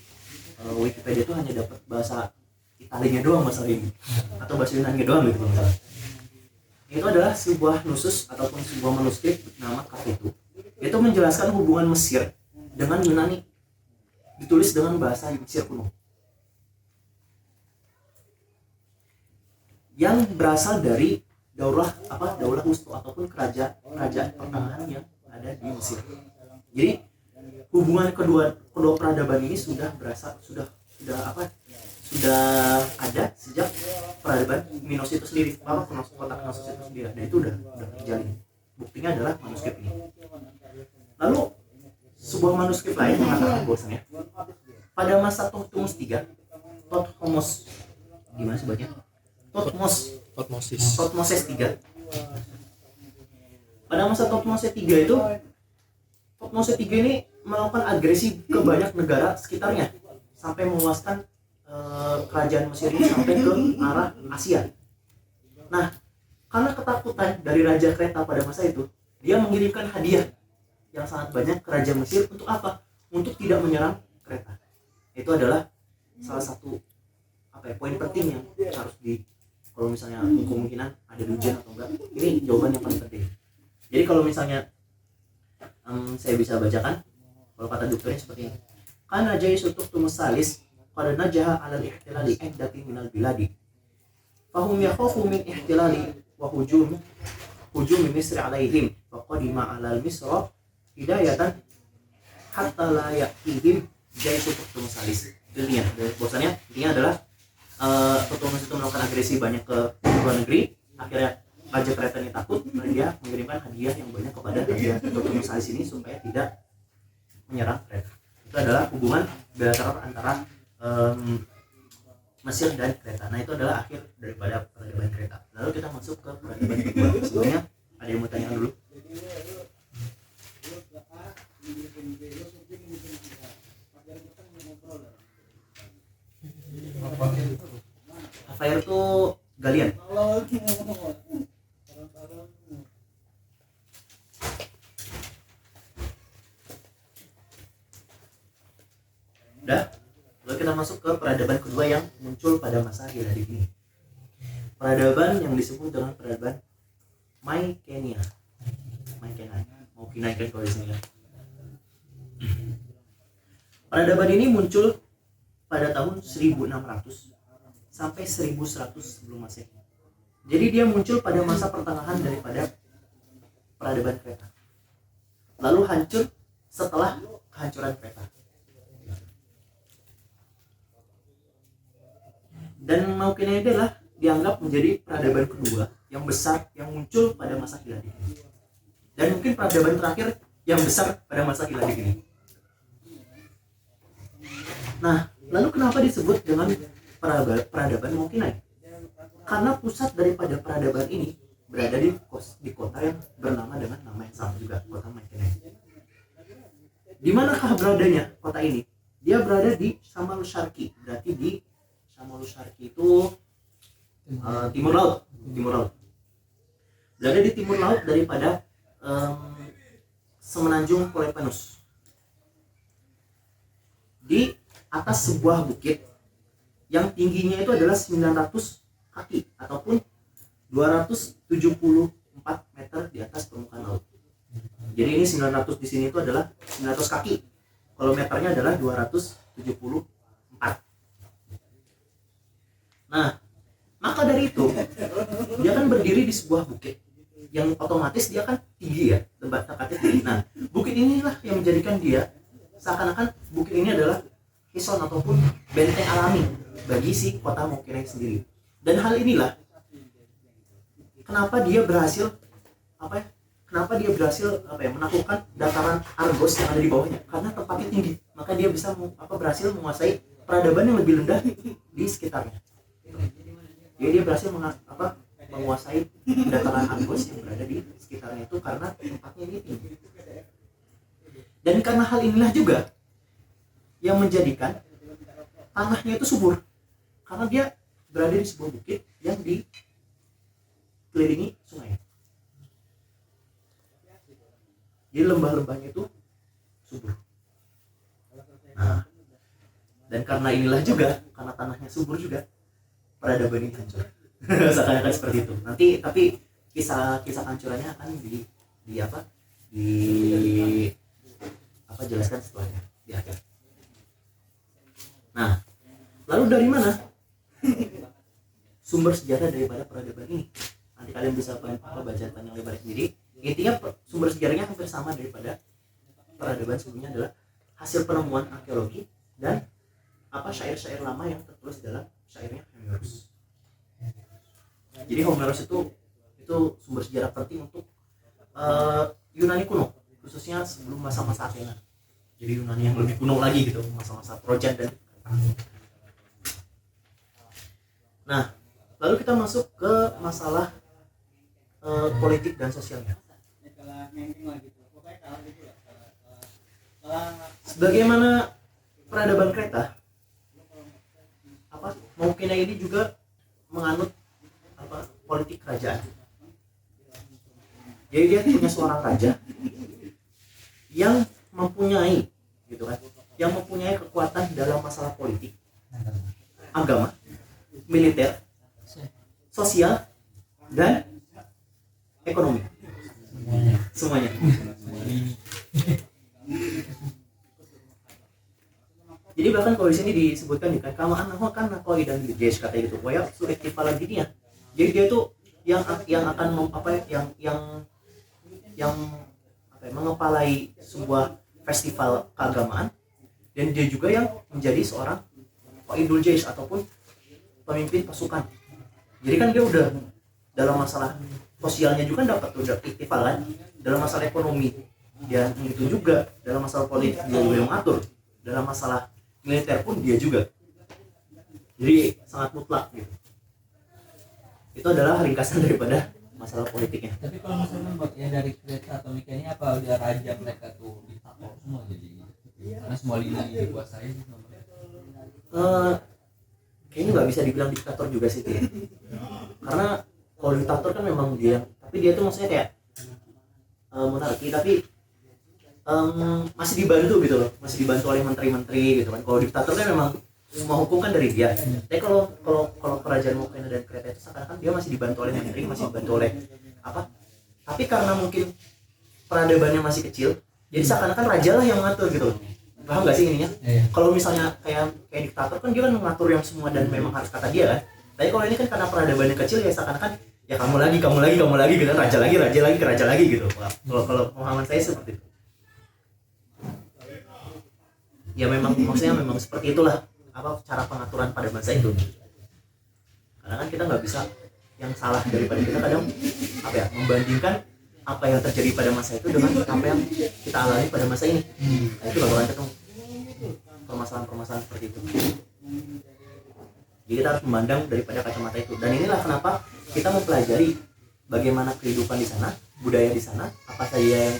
Wikipedia tuh hanya dapat bahasa Italinya doang, bahasa ini atau bahasa Yunani doang gitu kalau salah. Itu adalah sebuah nusus ataupun sebuah manuskrip nama Capitu. Itu menjelaskan hubungan Mesir dengan Yunani, ditulis dengan bahasa Mesir kuno, yang berasal dari daulah Wustu ataupun kerajaan pertengahan yang ada di Mesir. Jadi hubungan kedua peradaban ini sudah ada sejak peradaban Minos itu sendiri, kota Knossos itu sendiri, dan itu udah terjalin. Buktinya adalah manuskrip ini. Lalu sebuah manuskrip lain mengatakan bahwasanya pada masa Thutmose III, gimana sebutnya? Thutmose III. Pada masa Thutmose III itu, Thutmose III ini melakukan agresi ke banyak negara sekitarnya sampai memuaskan kerajaan Mesir ini sampai ke arah Asia. Nah, karena ketakutan dari Raja Kreta pada masa itu, dia mengirimkan hadiah yang sangat banyak ke Raja Mesir. Untuk apa? Untuk tidak menyerang Kreta. Itu adalah salah satu poin penting yang harus kalau misalnya kemungkinan ada ujian atau enggak, ini jawaban yang paling penting. Jadi kalau misalnya saya bisa bacakan, kalau kata dokternya seperti ini: karena jaya sutuk tumusalis qad najaha 'ala al-ihtilali ihdati minal biladi fahum yakhafu min ihtilali wa hujum Misri 'alaihim wa qadima 'ala al-misra hidayatan hatta la yaqihim jaya sutuk tumusalis. Intinya adalah Thutmose itu melakukan agresi banyak ke luar negeri. Akhirnya Raja Kreta ini takut, dan dia mengirimkan hadiah yang banyak kepada Raja Thutmose ini supaya tidak menyerang Kreta. Itu adalah hubungan bilateral antara Mesir dan Kreta. Nah, itu adalah akhir daripada peradaban Kreta. Lalu kita masuk ke peradaban kedua. Sebelumnya ada yang mau tanya dulu? Afair itu galian. Udah? Lalu kita masuk ke peradaban kedua yang muncul pada masa Hiladik ini. Peradaban yang disebut dengan peradaban Mycenae. Mau kinaikkan kalau di sini kan. Peradaban ini muncul pada tahun 1600 sampai 1100 sebelum Masehi. Jadi dia muncul pada masa pertengahan daripada peradaban Kreta. Lalu hancur setelah kehancuran Kreta. Dan Mycenae adalah dianggap menjadi peradaban kedua yang besar yang muncul pada masa Hiladik ini. Dan mungkin peradaban terakhir yang besar pada masa Hiladik ini. Nah, lalu kenapa disebut dengan peradaban Mycenae? Karena pusat daripada peradaban ini berada di kota yang bernama dengan nama yang sama juga, kota Mycenae. Di manakah beradanya kota ini? Dia berada di Shamalus Sharqi, berarti di Shamalus Sharqi itu timur laut. Berada di timur laut daripada semenanjung Peloponnes. Di atas sebuah bukit yang tingginya itu adalah 900 kaki ataupun 274 meter di atas permukaan laut. Jadi ini 900 di sini itu adalah 900 kaki. Kalau meternya adalah 274. Nah, maka dari itu dia kan berdiri di sebuah bukit yang otomatis dia kan tinggi ya, tempatnya tinggi. Nah, bukit inilah yang menjadikan dia seakan-akan bukit ini adalah hison ataupun benteng alami bagi si kota Mycenae sendiri. Dan hal inilah kenapa dia berhasil menaklukkan dataran Argos yang ada di bawahnya, karena tempatnya tinggi, maka dia bisa berhasil menguasai peradaban yang lebih rendah di sekitarnya. Jadi dia berhasil menguasai dataran Argos yang berada di sekitarnya itu karena tempatnya ini tinggi. Dan karena hal inilah juga yang menjadikan tanahnya itu subur, karena dia berada di sebuah bukit yang dikelilingi sungai. Jadi lembah-lembahnya itu subur. Nah, dan karena inilah juga, karena tanahnya subur juga, peradaban ini hancur. Seakan-akan seperti itu. Nanti tapi kisah hancurannya akan di apa? Di apa jelaskan setelahnya di akhir. Nah, lalu dari mana sumber sejarah daripada peradaban ini? Nanti kalian bisa baca panjang lebar sendiri. Intinya sumber sejarahnya hampir sama daripada peradaban sebelumnya, adalah hasil penemuan arkeologi dan syair-syair lama yang tertulis dalam syairnya Homerus. Jadi Homerus itu sumber sejarah penting untuk Yunani kuno, khususnya sebelum masa-masa Athena. Jadi Yunani yang lebih kuno lagi gitu, masa-masa Trojan dan Nah, lalu kita masuk ke masalah politik dan sosialnya. Sebagaimana peradaban Kreta, mungkin ini juga menganut politik kerajaan. Jadi dia punya seorang raja yang mempunyai yang mempunyai kekuatan dalam masalah politik, agama, militer, sosial, dan ekonomi. Semuanya. Jadi bahkan kalau di sini disebutkan kama anahu kan nakoi dan Jesh kata gitu. Waya sulit kepala dunia. Jadi dia itu yang akan mengepalai sebuah festival keagamaan, dan dia juga yang menjadi seorang qaidul jaysh ataupun pemimpin pasukan. Jadi kan dia udah dalam masalah sosialnya juga dapat udah iktifal kan, dalam masalah ekonomi dia itu juga, dalam masalah politik dia juga yang mengatur, dalam masalah militer pun dia juga. Jadi sangat mutlak gitu. Itu adalah ringkasan daripada masalah politiknya. Tapi kalau misalnya ya dari Kreta atau Mika ini apa udah raja mereka tuh diktator semua jadi karena semua lini dikuasai sama mereka. Kayaknya nggak bisa dibilang diktator juga sih ya. Karena kalau diktator kan memang dia, tapi dia tuh maksudnya kayak monarki tapi masih dibantu gitu loh, masih dibantu oleh menteri-menteri gitu kan. Kalau diktator kan memang semua hukum kan dari dia. Tapi kalau kerajaan Mukena dan Kreta itu seakan-akan dia masih dibantu oleh menteri, masih dibantu oleh tapi karena mungkin peradabannya masih kecil, jadi seakan-akan raja lah yang mengatur gitu. Paham nggak sih ininya? Kalau misalnya kayak diktator kan dia kan mengatur yang semua dan memang harus kata dia kan. Tapi kalau ini kan karena peradabannya kecil ya seakan-akan ya kamu lagi gitu, raja lagi gitu. Kalau pemahaman saya seperti itu. Ya memang maksudnya memang seperti itulah cara pengaturan pada masa itu. Karena kan kita nggak bisa yang salah daripada kita kadang membandingkan apa yang terjadi pada masa itu dengan apa yang kita alami pada masa ini. Nah, itu bakalan ketemu permasalahan seperti itu. Jadi kita harus memandang daripada kacamata itu. Dan inilah kenapa kita mempelajari bagaimana kehidupan di sana, budaya di sana, apa saja yang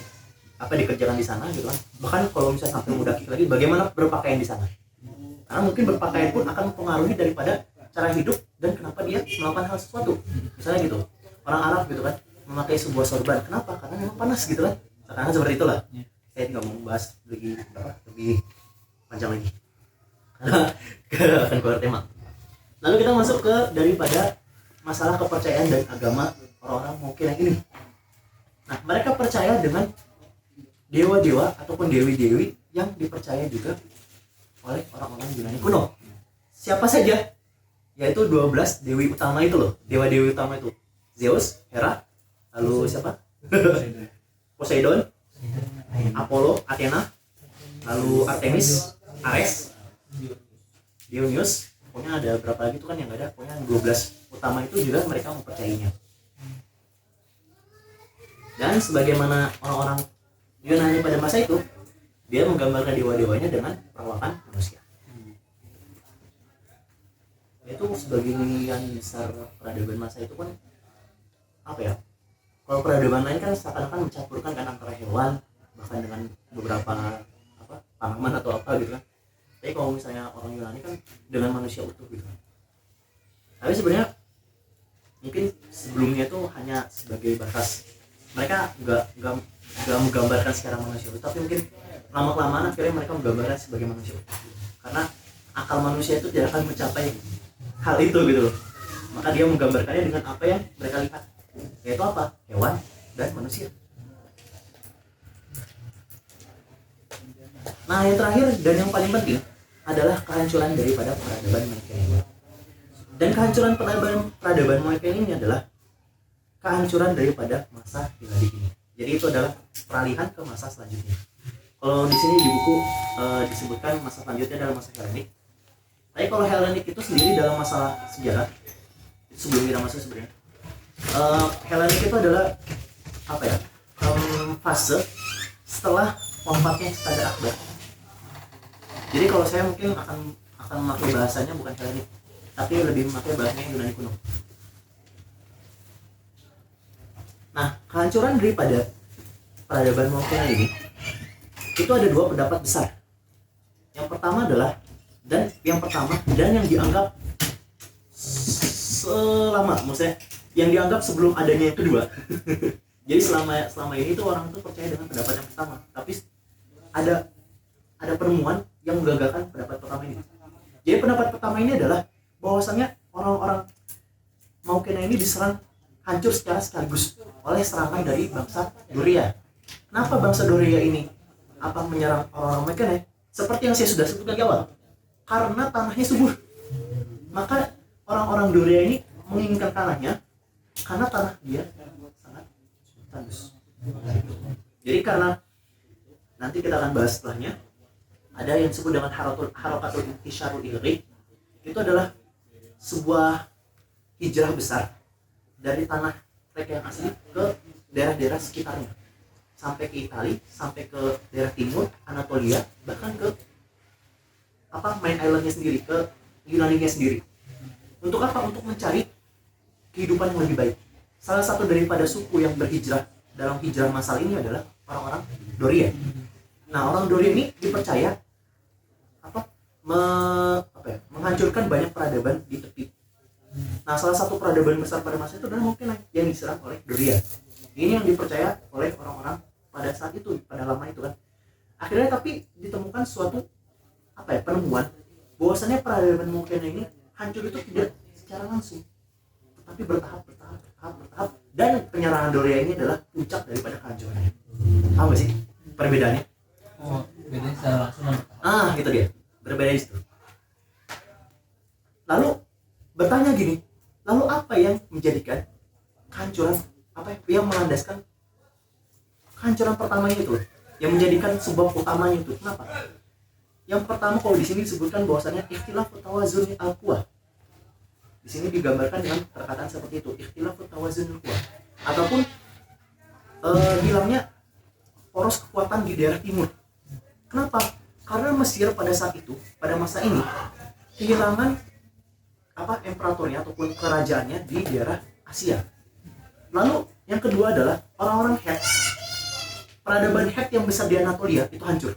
dikerjakan di sana gitu kan. Bahkan kalau misalnya sampai mudakik lagi, bagaimana berpakaian di sana. Karena mungkin berpakaian pun akan mempengaruhi daripada cara hidup dan kenapa dia melakukan hal sesuatu. Misalnya gitu, orang Arab gitu kan memakai sebuah sorban. Kenapa? Karena memang panas gitu kan. Karena seperti itulah. Saya tidak mau membahas lebih panjang lagi. Karena akan keluar tema. Lalu kita masuk ke daripada masalah kepercayaan dan agama orang-orang mungkin yang ini. Nah, mereka percaya dengan dewa-dewa ataupun dewi-dewi yang dipercaya juga oleh orang-orang Yunani kuno. Siapa saja? Yaitu 12 dewi utama itu loh. Dewa-dewi utama itu Zeus, Hera, lalu siapa? Poseidon, Apollo, Athena, lalu Artemis, Ares, Dionysus. Pokoknya ada berapa lagi itu kan yang ada. Pokoknya 12 utama itu juga mereka mempercayainya. Dan sebagaimana orang-orang Yunani pada masa itu, dia menggambarkan dewa-dewanya dengan perawakan manusia. Itu sebagian besar peradaban masa itu kan kalau peradaban lain kan seakan-akan mencampurkan kan antara hewan bahkan dengan beberapa tanaman atau apa gitu kan. Tapi kalau misalnya orang Yunani kan dengan manusia utuh gitu kan. Tapi sebenarnya mungkin sebelumnya itu hanya sebagai batas mereka nggak menggambarkan secara manusiawi, tapi mungkin lama-kelamaan akhirnya mereka menggambarkan sebagai manusia, karena akal manusia itu tidak akan mencapai hal itu gitu loh. Maka dia menggambarkannya dengan apa yang mereka lihat, yaitu apa? Hewan dan manusia. Nah, yang terakhir dan yang paling penting adalah kehancuran daripada peradaban Mohican ini. Dan kehancuran peradaban Mohican ini adalah kehancuran daripada masa Hilladic ini. Jadi itu adalah peralihan ke masa selanjutnya. Kalau di sini di buku disebutkan masa selanjutnya adalah masa Hellenic. Tapi kalau Hellenic itu sendiri dalam masalah sejarah, sebelum kita masuk sebenarnya, Hellenic itu adalah apa ya? Fase setelah wafatnya Iskandar Akbar. Jadi kalau saya mungkin akan memakai bahasanya bukan Hellenic, tapi lebih memakai bahasanya Yunani kuno. Nah, kehancuran daripada peradaban Mohican ini itu ada dua pendapat besar. Yang pertama dan yang dianggap maksudnya yang dianggap sebelum adanya yang kedua. Jadi selama ini tuh orang tuh percaya dengan pendapat yang pertama, tapi ada penemuan yang menggagalkan pendapat pertama ini. Jadi pendapat pertama ini adalah bahwasanya orang-orang Mohican ini diserang hancur secara sekaligus oleh serangan dari bangsa Doria. Kenapa bangsa Doria ini menyerang orang-orang Mohican ya? Seperti yang saya sudah sebutkan di awal, karena tanahnya subur. Maka orang-orang Doria ini menginginkan tanahnya karena tanah dia sangat tandus. Jadi karena nanti kita akan bahas setelahnya, ada yang disebut dengan Harokatul Intisyarul Ilri. Itu adalah sebuah hijrah besar dari tanah mereka yang asli ke daerah-daerah sekitarnya, sampai ke Italia, sampai ke daerah timur Anatolia, bahkan ke main islandnya sendiri, ke Yunani-nya sendiri. Untuk apa? Untuk mencari kehidupan yang lebih baik. Salah satu daripada suku yang berhijrah dalam hijrah massal ini adalah orang-orang Doria. Nah, orang Doria ini dipercaya menghancurkan banyak peradaban di tepi. Nah, salah satu peradaban besar pada masa itu adalah mungkin yang diserang oleh Doria. Ini yang dipercaya oleh orang-orang pada saat itu, pada lama itu kan. Akhirnya tapi ditemukan suatu penemuan bahwasannya peradaban Mohican ini hancur itu tidak secara langsung, tetapi bertahap, dan penyerangan Doria ini adalah puncak daripada kehancurannya. Tahu nggak sih perbedaannya? Oh, bedanya secara langsung dan bertahap. Gitu dia, berbeda itu. Lalu bertanya gini, lalu apa yang menjadikan kehancuran, yang melandaskan kehancuran pertamanya itu, yang menjadikan sebab utamanya itu? Kenapa? Yang pertama, kalau di sini disebutkan bahwasannya ikhtilaf tawazun al-quwa. Di sini digambarkan dengan perkataan seperti itu, ikhtilaf tawazun al-quwa, ataupun hilangnya poros kekuatan di daerah timur. Kenapa? Karena Mesir pada saat itu, pada masa ini, kehilangan imperatornya ataupun kerajaannya di daerah Asia. Lalu yang kedua adalah orang-orang Het. Peradaban Het yang besar di Anatolia itu hancur.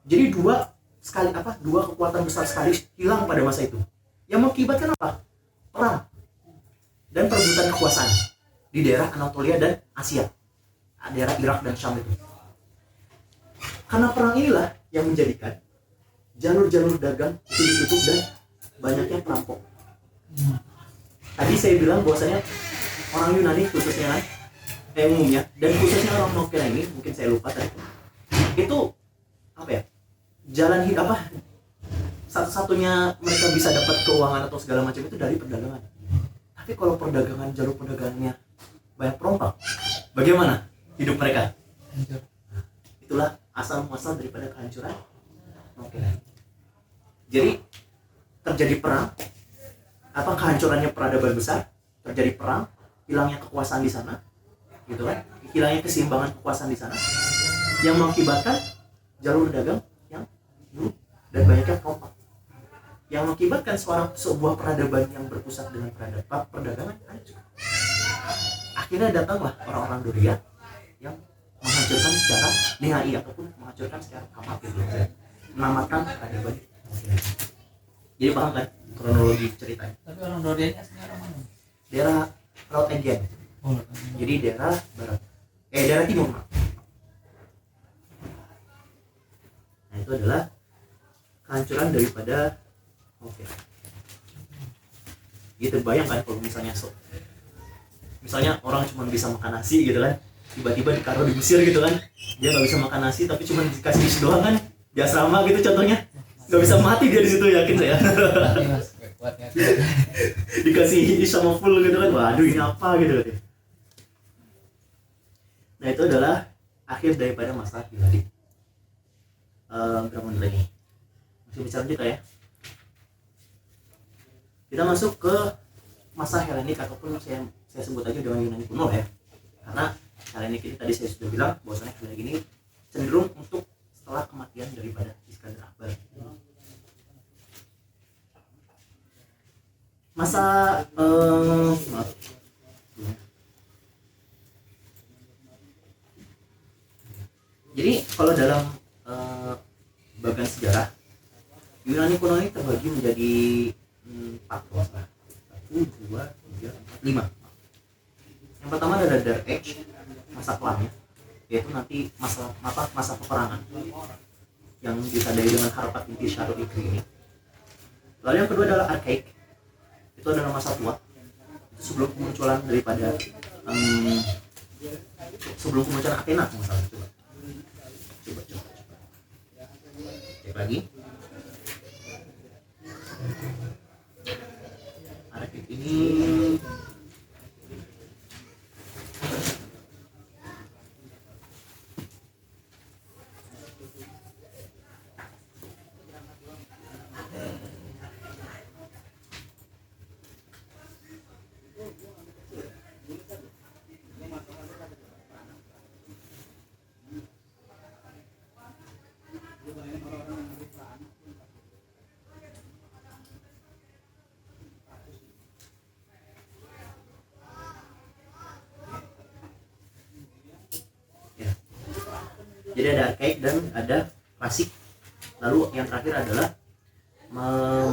Jadi dua kekuatan besar sekali hilang pada masa itu. Yang mengakibatkan apa? Perang dan perebutan kekuasaan di daerah Anatolia dan Asia, daerah Irak dan Syam itu. Karena perang inilah yang menjadikan jalur-jalur dagang itu ditutup dan banyaknya perampok. Tadi saya bilang bahwasanya orang Yunani khususnya umumnya, dan khususnya orang Mohican ini, mungkin saya lupa tadi, itu jalan hidup satu-satunya mereka bisa dapat keuangan atau segala macam itu dari perdagangan. Tapi kalau jalur perdagangannya banyak perompak, bagaimana hidup mereka? Itulah asal muasal daripada kehancuran Mohican. Jadi terjadi perang, kehancurannya peradaban besar, terjadi perang, hilangnya kekuasaan di sana, gitu kan? Hilangnya keseimbangan kekuasaan di sana, yang mengakibatkan jalur dagang yang buruk dan banyaknya perompak, yang mengakibatkan sebuah peradaban yang berpusat dengan perdagangan hancur. Akhirnya datanglah orang-orang Doria yang menghancurkan secara nihai ataupun menghancurkan secara amatir, menamatkan peradaban. Jadi paham kan kronologi ceritanya? Tapi orang Doria ini aslinya orang mana? Daerah Laut Aegean. Jadi daerah barat, daerah timur. Nah itu adalah kehancuran daripada oke. Gitu bayangkan kalau misalnya orang cuma bisa makan nasi gitu kan, tiba-tiba ditaruh di Mesir gitu kan, dia nggak bisa makan nasi tapi cuma dikasih isi doang kan, di asrama gitu contohnya, nggak bisa mati dia di situ, yakin saya. Dikasih isi sama full gitu kan, waduh ini apa gitu kan. Nah itu adalah akhir daripada masa Hilali. Berapa menit lagi? Masih bisa lanjut ya? Kita masuk ke masa Helenik ataupun saya sebut aja dengan Yunani kuno ya, karena Helenik ini tadi saya sudah bilang bahwasanya Helenik ini cenderung untuk setelah kematian daripada Iskandar Akbar. Masa maaf. Jadi kalau dalam bagian sejarah Yunani kuno ini terbagi menjadi 4 kelas, 1, 2, 3, 4, 5. Yang pertama ada Dark Age, masa kelam ya, yaitu nanti masa peperangan yang ditandai dengan Harpat Intisharul Ikri ini. Lalu yang kedua adalah Archaic, itu adalah masa tua, itu sebelum kemunculan daripada sebelum kemunculan Athena masalah. Coba cek lagi. Archaic ini jadi ada archaic dan ada klasik. Lalu yang terakhir adalah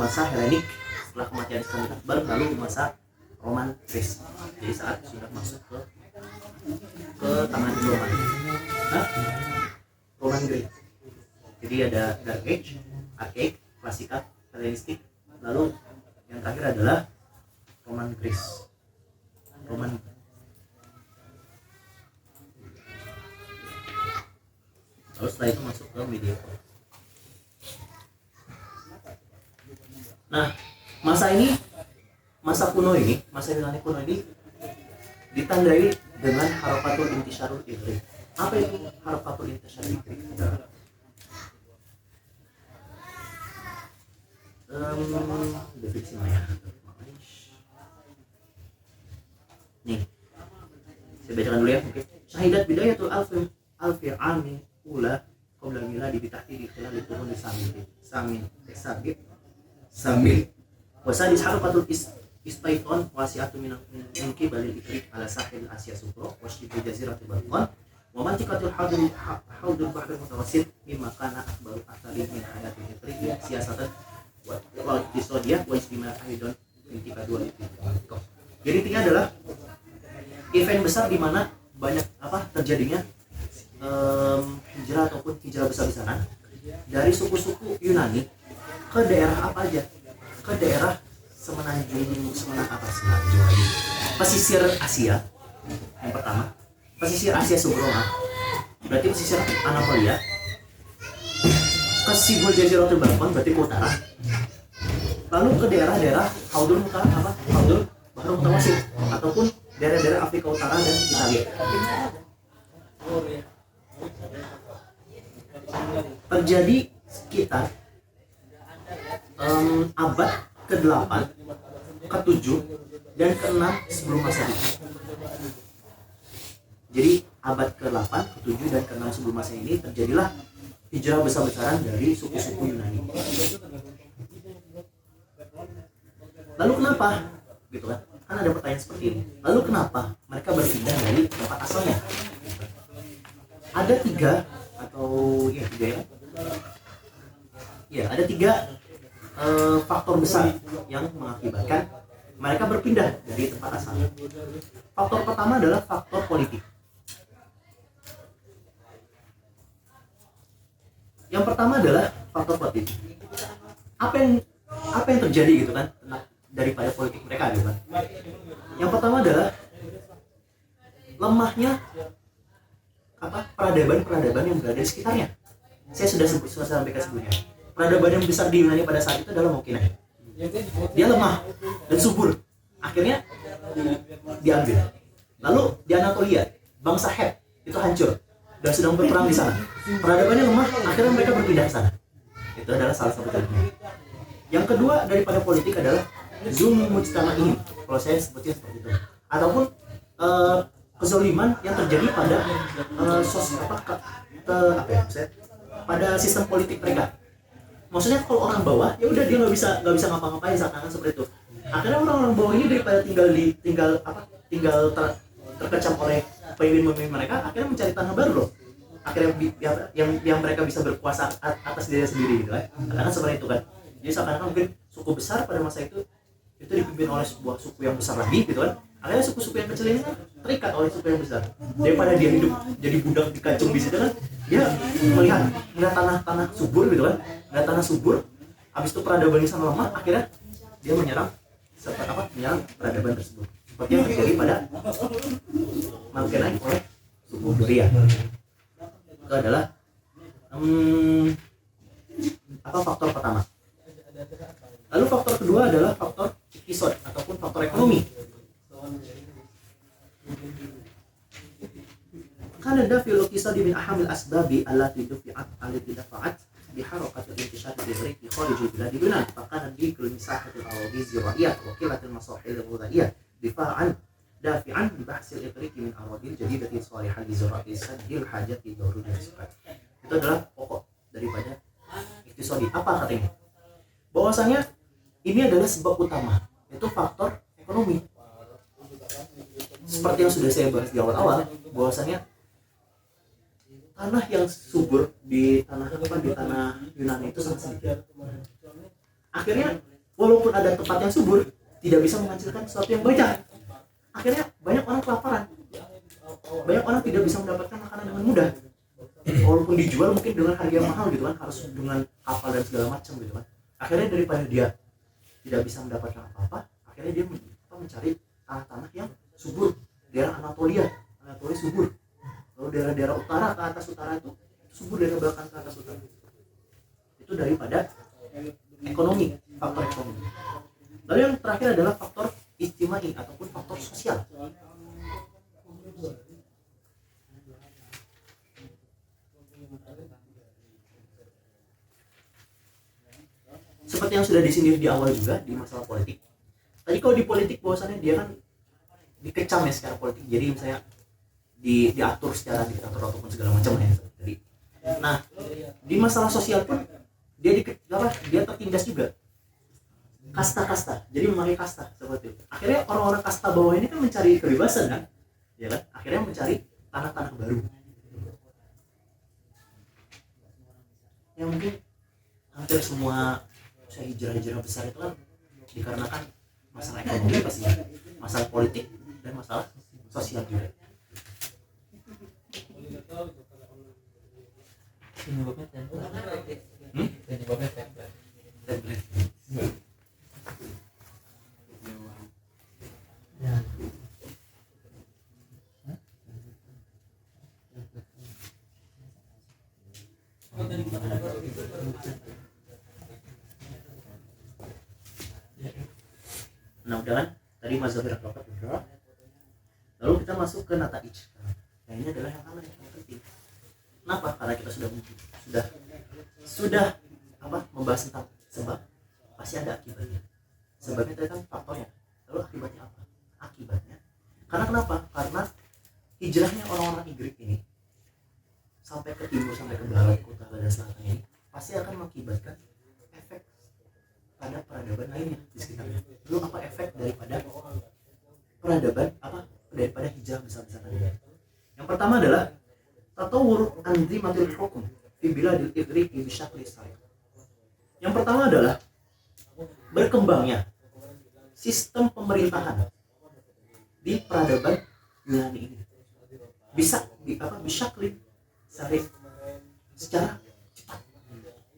masa Helenik setelah kematian Iskandar Akbar, lalu masa Roman Greece. Jadi saat sudah masuk ke tangan Roman. Roman Greece. Jadi ada Dark Age, Archaic, Klasika, Hellenistik, lalu yang terakhir adalah Roman Greece. Lalu setelah itu masuk ke medieval. Nah, masa Yunani kuno ini ditandai dengan Harpatul Intisharul Ikri. Apa itu Harpatul Intisharul Ikri? Definisi ya. Nih, saya bacakan dulu ya. Oke. Syahidat bidayatul alfi ami ula qabla miladi bi tahdidi khilal qurun samil wa sadis harfatul istaiton wasi'atu min qibalil ikrik ala sahil Asia Sufra wa shibu jaziratul Balkan wa mantiqatul haudul bahr mutawassit mimma kana akbaru athari min hayatil ikrik siyasatan wa iqtisadiyah wa istimar aidan intika dua itu. Jadi intinya adalah event besar di mana banyak terjadinya hijrah ataupun hijrah besar-besaran dari suku-suku Yunani ke daerah apa aja? Ke daerah pesisir Asia. Yang pertama, pesisir Asia Subroa. Berarti pesisir Anatolia. Ke Sibul Jaziratul Balkan, berarti ke utara. Lalu ke daerah-daerah Haudul Bahar Mutawassit ataupun daerah-daerah Afrika Utara dan Italia. Terjadi sekitar abad ke-8, ke-7, dan ke-6 sebelum Masehi. Jadi abad ke-8, ke-7, dan ke-6 sebelum Masehi ini terjadilah hijrah besar-besaran dari suku-suku Yunani. Lalu kenapa? Gitu kan? Kan ada pertanyaan seperti ini. Lalu kenapa mereka berpindah dari tempat asalnya? Ada tiga faktor besar yang mengakibatkan mereka berpindah dari tempat asal. Faktor pertama adalah faktor politik. Yang pertama adalah faktor politik. Apa yang terjadi gitu kan daripada politik mereka gitu kan. Yang pertama adalah lemahnya peradaban yang berada di sekitarnya. Saya sudah sampaikan sebelumnya. Peradaban yang besar di Yunani pada saat itu adalah Mokina. Dia lemah dan subur. Akhirnya diambil. Lalu di Anatolia, bangsa Het itu hancur dan sedang berperang di sana. Peradabannya lemah, akhirnya mereka berpindah ke sana. Itu adalah salah satu contohnya. Yang kedua daripada politik adalah Zulm mujtama'ihim. Kalau saya sebutnya seperti itu. Ataupun kezaliman yang terjadi pada pada sistem politik mereka. Maksudnya kalau orang bawah ya udah dia nggak bisa ngapa-ngapain seakan-akan seperti itu. Akhirnya orang-orang bawah ini daripada tinggal terkecam oleh pemimpin mereka, akhirnya mencari tanah baru loh. Akhirnya yang mereka bisa berkuasa atas diri sendiri gitu kan. Karena seperti itu kan. Jadi seakan-akan mungkin suku besar pada masa itu dipimpin oleh sebuah suku yang besar lagi gitu kan. Akhirnya suku-suku yang kecil ini kan terikat oleh suku yang besar. Daripada dia hidup jadi budak dikacung di situ kan, dia melihat tanah subur gitu kan, melihat tanah subur. Habis itu peradaban di sana lemah, akhirnya dia menyerang peradaban tersebut. Seperti yang terjadi pada Malkenai oleh suku Doria. Itu adalah faktor pertama. Lalu faktor kedua adalah faktor iktisad ataupun faktor ekonomi. Karena ada filokisah di min ahamil asbabi allati dafa'at biharakatil intishar al-Ighriq di kharijil bilad Yunan. Fakana dikul misahatil arawdi ziraiyah wa qillatil masahil al-ghudhaiyah difa'an dafi'an bi bahsil Ighriq min arawdil jadidati salihah li zira'i saddil hajati daruriyah sukat. Itu adalah pokok daripada iktisadi. Apa katanya? Bahwasanya ini adalah sebab utama, yaitu faktor ekonomi. Seperti yang sudah saya bahas di awal-awal, bahwasanya tanah yang subur di tanah Yunani itu sangat sedikit. Akhirnya walaupun ada tempat yang subur, tidak bisa menghasilkan sesuatu yang banyak. Akhirnya banyak orang kelaparan. Banyak orang tidak bisa mendapatkan makanan dengan mudah. Walaupun dijual mungkin dengan harga yang mahal gitu kan, harus dengan kapal dan segala macam gitu kan. Akhirnya daripada dia tidak bisa mendapatkan apa-apa, akhirnya dia mencari tanah-tanah yang subur. Daerah Anatolia subur. Lalu daerah-daerah utara ke atas utara itu subur, daerah belakang ke atas utara. Itu daripada ekonomi, faktor ekonomi. Lalu yang terakhir adalah faktor ijtimai ataupun faktor sosial. Seperti yang sudah disindir di awal juga di masalah politik. Tadi kalau di politik bahwasannya dia kan dikecam ya secara politik. Jadi misalnya diatur secara diktator ataupun segala macam ya. Jadi, nah di masalah sosial pun dia tertindas juga. Kasta-kasta. Jadi memakai kasta seperti itu. Akhirnya orang-orang kasta bawah ini kan mencari kebebasan kan, ya kan? Akhirnya mencari tanah-tanah baru. Yang mungkin hampir semua hijrah-hijrah besar itu kan dikarenakan masalah ekonomi pastinya, masalah politik dan masalah sosial juga. Penyebabnya template. Nah udah kan tadi mazhabir akhlak udah. Lalu kita masuk ke nataij. Nah ini adalah yang penting. Kenapa? Karena kita sudah membahas tentang sebab, pasti ada akibatnya. Sebabnya tadi kan faktornya. Lalu akibatnya apa? Akibatnya karena kenapa? Karena hijrahnya orang-orang Igrik ini sampai ke timur, sampai ke barat, ke utara dan selatan ini pasti akan mengakibatkan efek pada peradaban lainnya di sekitarnya. Lalu apa efek daripada peradaban, daripada hijrah besar-besar tadi? Yang pertama adalah tatawur anzimatul hukum fi biladil Ighriqi bi syakli sariq. Yang pertama adalah berkembangnya sistem pemerintahan di peradaban Yunani ini bisa bisa clean secara cepat.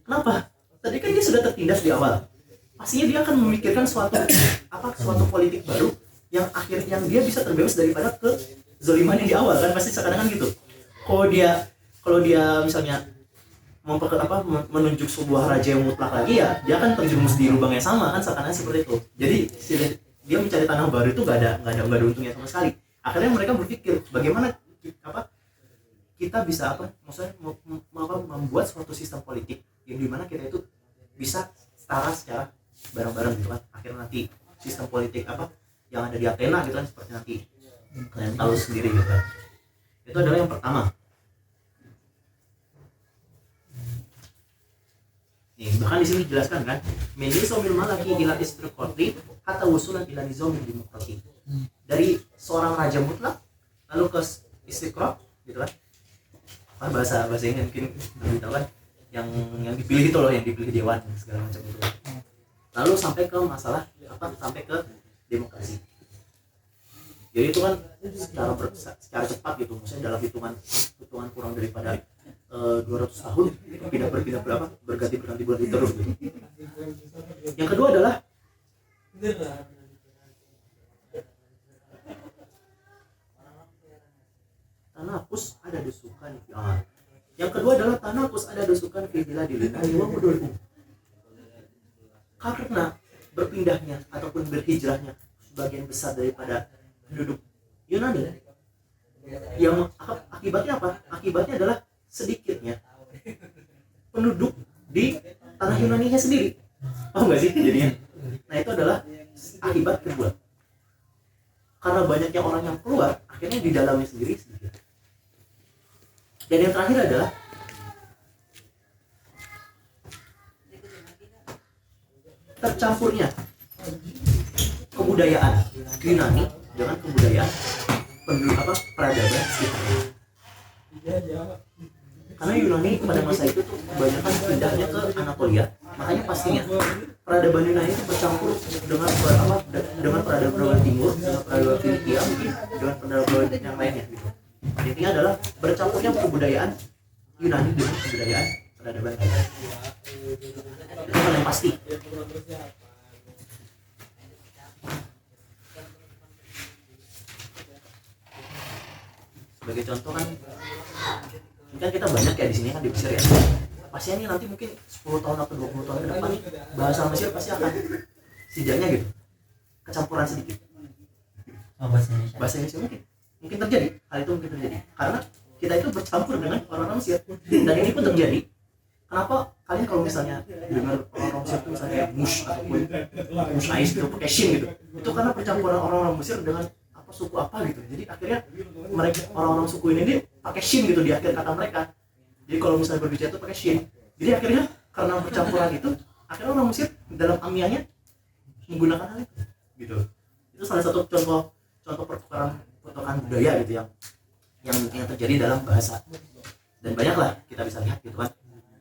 Kenapa? Tadi kan dia sudah tertindas di awal. Pastinya dia akan memikirkan suatu politik baru yang dia bisa terbebas daripada kezalimannya di awal kan, pasti sekarang kan gitu. Kalau dia misalnya menunjuk sebuah raja yang mutlak lagi, ya dia akan terjerumus di lubang yang sama kan, seakan-akan seperti itu. Jadi dia mencari tanah baru itu nggak ada untungnya sama sekali. Akhirnya mereka berpikir bagaimana kita bisa membuat suatu sistem politik yang dimana kita itu bisa setara secara bareng-bareng gitu kan. Akhirnya nanti sistem politik yang ada di Athena gitu kan, seperti nanti kalian tahu sendiri gitu kan. Itu adalah yang pertama. Bahkan di sini dijelaskan kan, menizomil malaki ila istiqorti hatta wusulan ila nizomil demokrati. Dari seorang raja mutlak lalu ke istiqor gitu kan. Bahasa ini mungkin lebih tahu kan, yang dipilih itu loh, yang dipilih dewan segala macam itu. Lalu sampai ke masalah sampai ke demokrasi. Jadi itu kan secara cepat gitu, maksudnya dalam hitungan kurang daripada 200 tahun berpindah berganti terus gitu. Yang kedua adalah tanapus ada dusukan. Yang kedua adalah tanapus ada dusukan fidila dilinahi wa mudulku. Karena berpindahnya ataupun berhijrahnya sebagian besar daripada penduduk Yunani, yang akibatnya apa? Akibatnya adalah sedikitnya penduduk di tanah Yunani-nya sendiri. Paham nggak sih jadinya? Nah itu adalah akibat kedua. Karena banyaknya orang yang keluar, akhirnya di dalamnya sendiri sedikit. Dan yang terakhir adalah tercampurnya kebudayaan Yunani dengan kebudayaan penduduk peradaban sekitarnya. Karena Yunani pada masa itu tuh kebanyakan pindahnya ke Anatolia, makanya pastinya peradaban Yunani itu bercampur dengan peradaban timur, dengan peradaban Finikia, mungkin dengan peradaban yang lainnya gitu. Intinya adalah bercampurnya kebudayaan Yunani dengan kebudayaan peradaban lainnya. Itu hal yang pasti. Sebagai contoh kan kita banyak ya di sini kan di Mesir ya. Pastinya ini nanti mungkin 10 tahun atau 20 tahun ke depan bahasa Mesir pasti akan setidaknya gitu kecampuran sedikit. Bahasa Indonesia mungkin terjadi, hal itu mungkin terjadi karena kita itu bercampur dengan orang-orang Mesir, dan ini pun terjadi. Kenapa kalian kalau misalnya dengar orang Mesir itu misalnya mush ataupun mush ais itu pakai shin gitu, itu karena percampuran orang-orang Mesir dengan suku apa gitu. Jadi akhirnya mereka orang-orang suku ini pakai shin gitu di akhir kata mereka. Jadi kalau misalnya berbicara itu pakai shin. Jadi akhirnya karena percampuran itu, akhirnya orang Mesir dalam amiyahnya menggunakan hal itu gitu. Itu salah satu contoh pertukaran budaya gitu yang terjadi dalam bahasa. Dan banyaklah kita bisa lihat gitu kan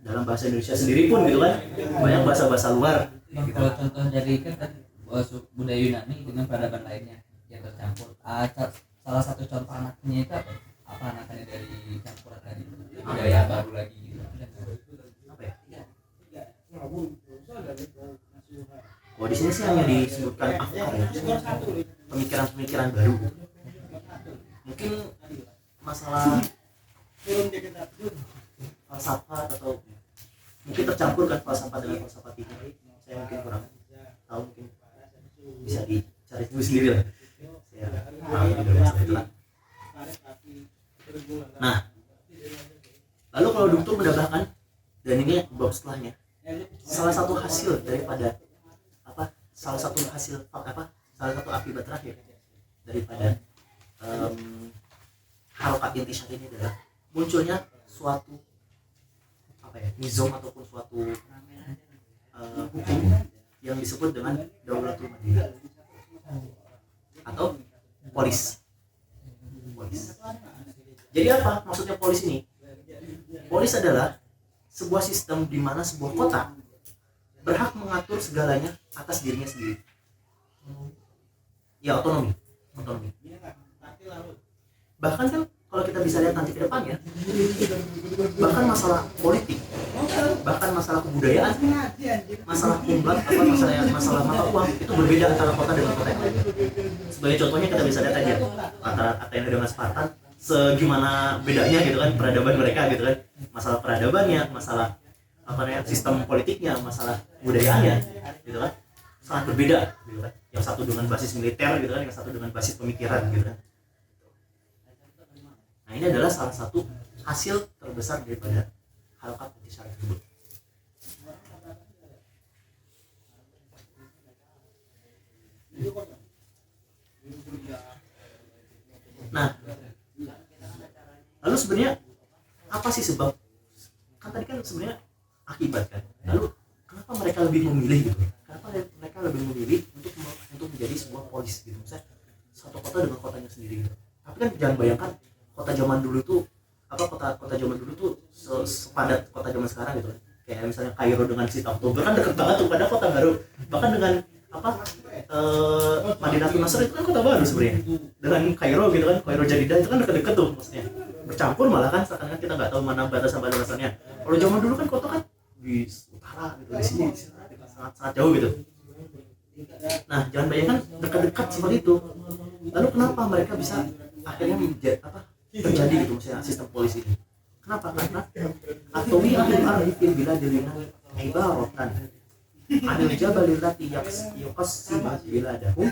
dalam bahasa Indonesia sendiri pun gitu kan, banyak bahasa-bahasa luar gitu. Kalau contoh dari kan budaya Yunani dengan peradaban lainnya yang tercampur, salah satu contoh anaknya itu apa anaknya dari campuran tadi budaya baru lagi gitu. Apa ya? Di sini sih hanya disebutkan afkar ya, pemikiran baru. Mungkin masalah falsafah atau mungkin tercampur kan falsafah dengan falsafah ini. Saya mungkin kurang tahu, mungkin bisa dicari dulu sendiri lah. Nah, lalu kalau dokter menambahkan, dan ini bab setelahnya, salah satu akibat terakhir daripada harokat intisar ini adalah munculnya suatu nizam ataupun suatu hukum yang disebut dengan Daulatul Madinah atau polis. Jadi apa maksudnya polis ini? Polis adalah sebuah sistem di mana sebuah kota berhak mengatur segalanya atas dirinya sendiri. Ya otonomi. Bahkan kan kalau kita bisa lihat nanti ke depannya, bahkan masalah politik, bahkan masalah kebudayaan, masalah kumbat, masalah mata uang itu berbeda antara kota dengan kota yang lain. Sebagai contohnya kita bisa lihat aja antara Athena dengan Spartan, segimana bedanya gitu kan peradaban mereka gitu kan, masalah peradabannya, masalah sistem politiknya, masalah budayaannya gitu kan sangat berbeda gitu kan. Yang satu dengan basis militer gitu kan, yang satu dengan basis pemikiran gitu kan. Nah ini adalah salah satu hasil terbesar daripada halakat intisar tersebut. Nah, lalu sebenarnya apa sih sebab? Kan tadi kan sebenarnya akibat kan. Lalu kenapa mereka lebih memilih gitu? Kenapa mereka lebih memilih untuk menjadi sebuah polis gitu? Misalnya satu kota dengan kotanya sendiri gitu. Tapi kan jangan bayangkan kota zaman dulu tuh kota zaman dulu tuh sepadat kota zaman sekarang gitu kan. Kayak misalnya Kairo dengan Sita Oktober kan dekat banget tuh, pada kota baru. Bahkan dengan Madinatul Nasr itu kan kota baru sebenarnya. Dengan Kairo gitu kan, Kairo Jadidah itu kan dekat-dekat tuh maksudnya. Bercampur malah kan, seakan-akan kita nggak tahu mana batasan batasannya. Kalau zaman dulu kan kota kan di utara gitu, di sini sangat jauh gitu. Nah jangan bayangkan dekat-dekat seperti itu. Lalu kenapa mereka bisa akhirnya terjadi gitu misalnya sistem polisi ini? Kenapa? Karena Atowi akhir arifin bila dilina ibaratan anil jabalillati yuqassima biladahum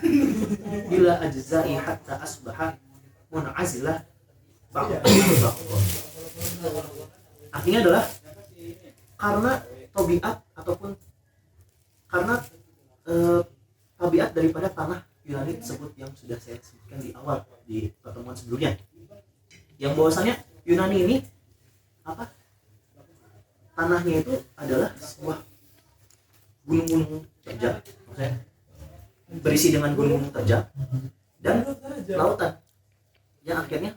bila ajza'i hatta asbaha mun'azilah ba'dha. Artinya adalah karena tabiat ataupun karena tabiat daripada tanah Yunani tersebut yang sudah saya sebutkan di awal di pertemuan sebelumnya, yang bahwasannya Yunani ini tanahnya itu adalah sebuah gunung-gunung terjal, maksudnya berisi dengan gunung-gunung terjal dan lautan yang akhirnya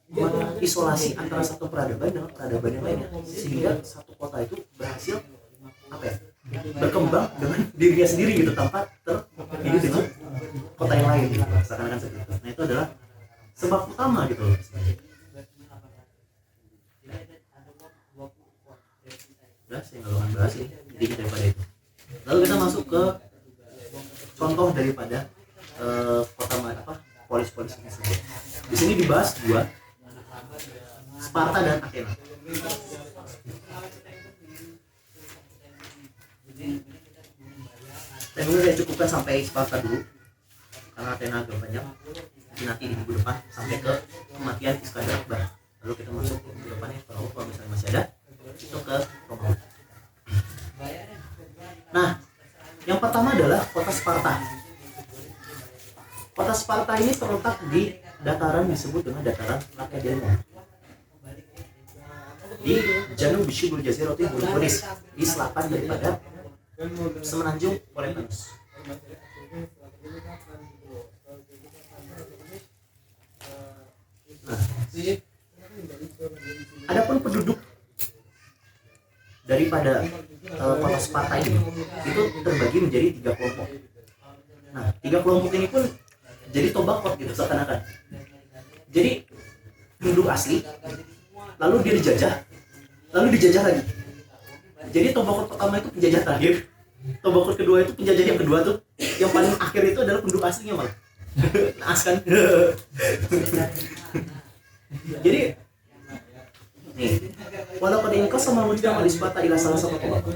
mengisolasi antara satu peradaban dengan peradaban yang lainnya, sehingga satu kota itu berhasil berkembang dengan dirinya sendiri gitu tanpa terhidup dengan kota yang lain gitu, seakan-akan seperti itu. Nah itu adalah sebab utama gitu loh. Udah saya nggak akan bahas ini inti daripada itu. Lalu kita masuk ke contoh daripada kota polis-polis ini sendiri. Di sini dibahas dua, Sparta dan Athena. Dan mungkin saya cukupkan sampai Sparta dulu karena Athena agak banyak. Nanti di minggu depan sampai ke kematian Iskandar Akbar. Lalu kita masuk ke minggu depannya kalau misalnya masih ada itu ke Romawi. Nah, yang pertama adalah kota Sparta. Kota Sparta ini terletak di dataran disebut dengan dataran Lakedaimon di Janub Shibul Jaziratul Peloponnes, di selatan daripada semenanjung Peloponnes. Nah, adapun penduduk daripada kota Sparta ini itu terbagi menjadi 3 kelompok. Nah, 3 kelompok ini pun jadi tobakot gitu seakan-akan. Jadi penduduk asli, lalu dia dijajah, lalu dijajah lagi. Jadi tobakot pertama itu penjajah terakhir, tobakot kedua itu penjajah yang kedua tuh, yang paling akhir itu adalah penduduk aslinya malah. Naas kan? Jadi nih, walau pada ingkos sama mujtama di Sparta adalah salah satu tobakot.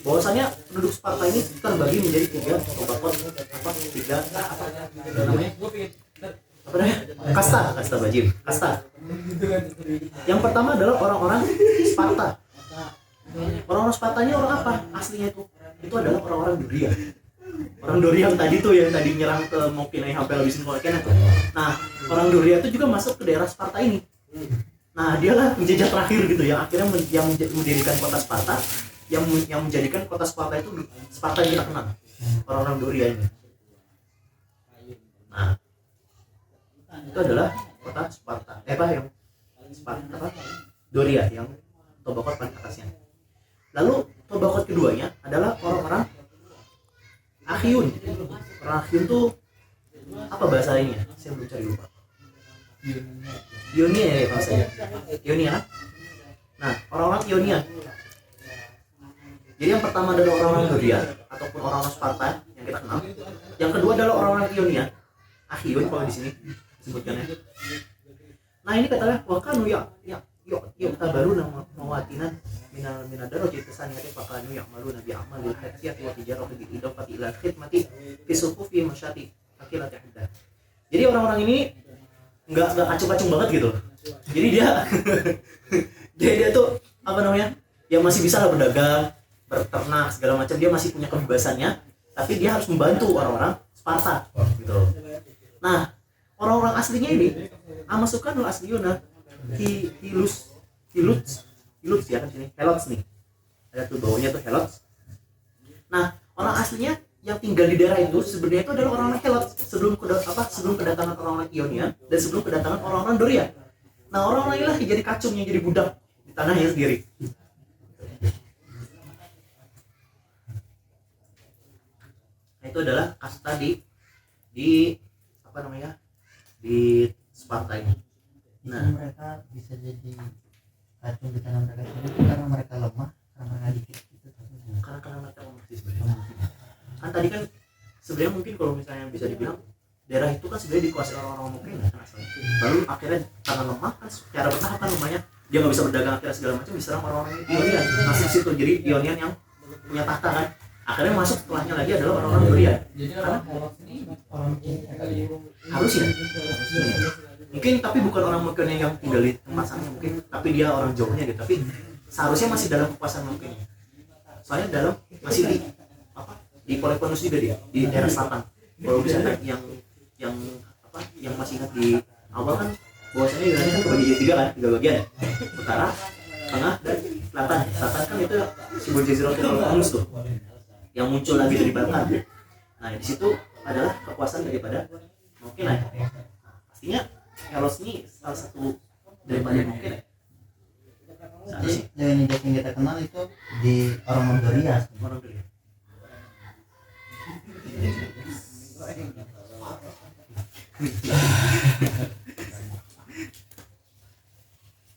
Bahwasanya penduduk Sparta ini terbagi menjadi 3 tobakot, kasta bajim, kasta. Yang pertama adalah orang-orang Sparta. Orang-orang Sparta ini orang apa? Aslinya itu adalah orang-orang Doria. Orang Doria yang tadi tuh yang tadi nyerang ke Mokinae sampai habisin Kolekena tuh. Nah, orang Doria itu juga masuk ke daerah Sparta ini. Nah, dialah penjajah terakhir gitu yang akhirnya mendirikan kota Sparta, yang menjadikan kota Sparta itu Sparta yang kita kenal. Orang-orang Doria ini. Nah, itu adalah kota Sparta. Yang Sparta Doria yang tobakot paling atasnya. Lalu tobakot keduanya adalah orang-orang Akhiyun. Orang Akhiyun tuh apa bahasa lainnya? Saya belum cari lupa. Ionia ya bahasanya. Ionia kan? Nah, orang-orang Ionia. Jadi yang pertama adalah orang-orang Doria ataupun orang-orang Sparta yang kita kenal. Yang kedua adalah orang-orang Ionia. Akhiyun kalau di sini disebutkannya. Nah, ini katanya wakanu yuk tabaru nama mawatinan minal darajat kesaniyati fakanu ya'malu nabi amalil hadiyati wa tijarati bil idafati ila khidmati fi sufufi masyati akilati hadda. Jadi orang-orang ini enggak acung-acung banget gitu. Jadi dia dia tuh apa namanya? Ya masih bisa lah berdagang, berternak segala macam, dia masih punya kebebasannya, tapi dia harus membantu orang-orang Sparta gitu. Nah, orang-orang aslinya ini amasukanul asliyuna Hilus ya kan sini Helots nih, ada tuh bawahnya tuh Helots. Nah, orang aslinya yang tinggal di daerah itu sebenarnya itu adalah orang-orang Helots sebelum kedatangan orang-orang Ionia dan sebelum kedatangan orang-orang Doria. Nah, orang-orang inilah yang jadi kacung, yang jadi budak di tanahnya sendiri. Nah, itu adalah kasta di apa namanya, di Sparta ini. Nah, mereka bisa jadi racun di tangan mereka sendiri karena mereka lemah, karena mereka dikit gitu. Karena mereka lemah sih sebenarnya. Kan tadi kan sebenarnya mungkin kalau misalnya bisa dibilang daerah itu kan sebenarnya dikuasai orang-orang mungkin kan asalnya. Lalu akhirnya karena lemah kan secara bertahap kan lemahnya, dia nggak bisa berdagang akhirnya segala macam diserang orang-orang Ionian. Masuk situ jadi Ionian yang punya tahta kan. Akhirnya masuk setelahnya lagi adalah orang-orang Doria. Jadi orang Helots ini orang Cina kali ya. Harusnya. Mungkin tapi bukan orang mungkin yang tinggal di tempat sana mungkin, tapi dia orang jauhnya gitu. Tapi seharusnya masih dalam kekuasaan mungkin. Soalnya dalam masih di Peloponnes juga dia di daerah selatan. Kalau misalnya yang masih ingat di awal kan bahwasanya Yunani kan kebagi jadi tiga bagian, utara, tengah, dan selatan. Selatan kan itu simbol Jaziratul Peloponnes tuh, yang muncul lagi dari Balkan. Nah, di situ adalah kekuasaan daripada mungkin lah. Pastinya Helos ini salah satu daripada mungkin ya. Jadi yang kita kenal itu di orang Doria. Orang Doria.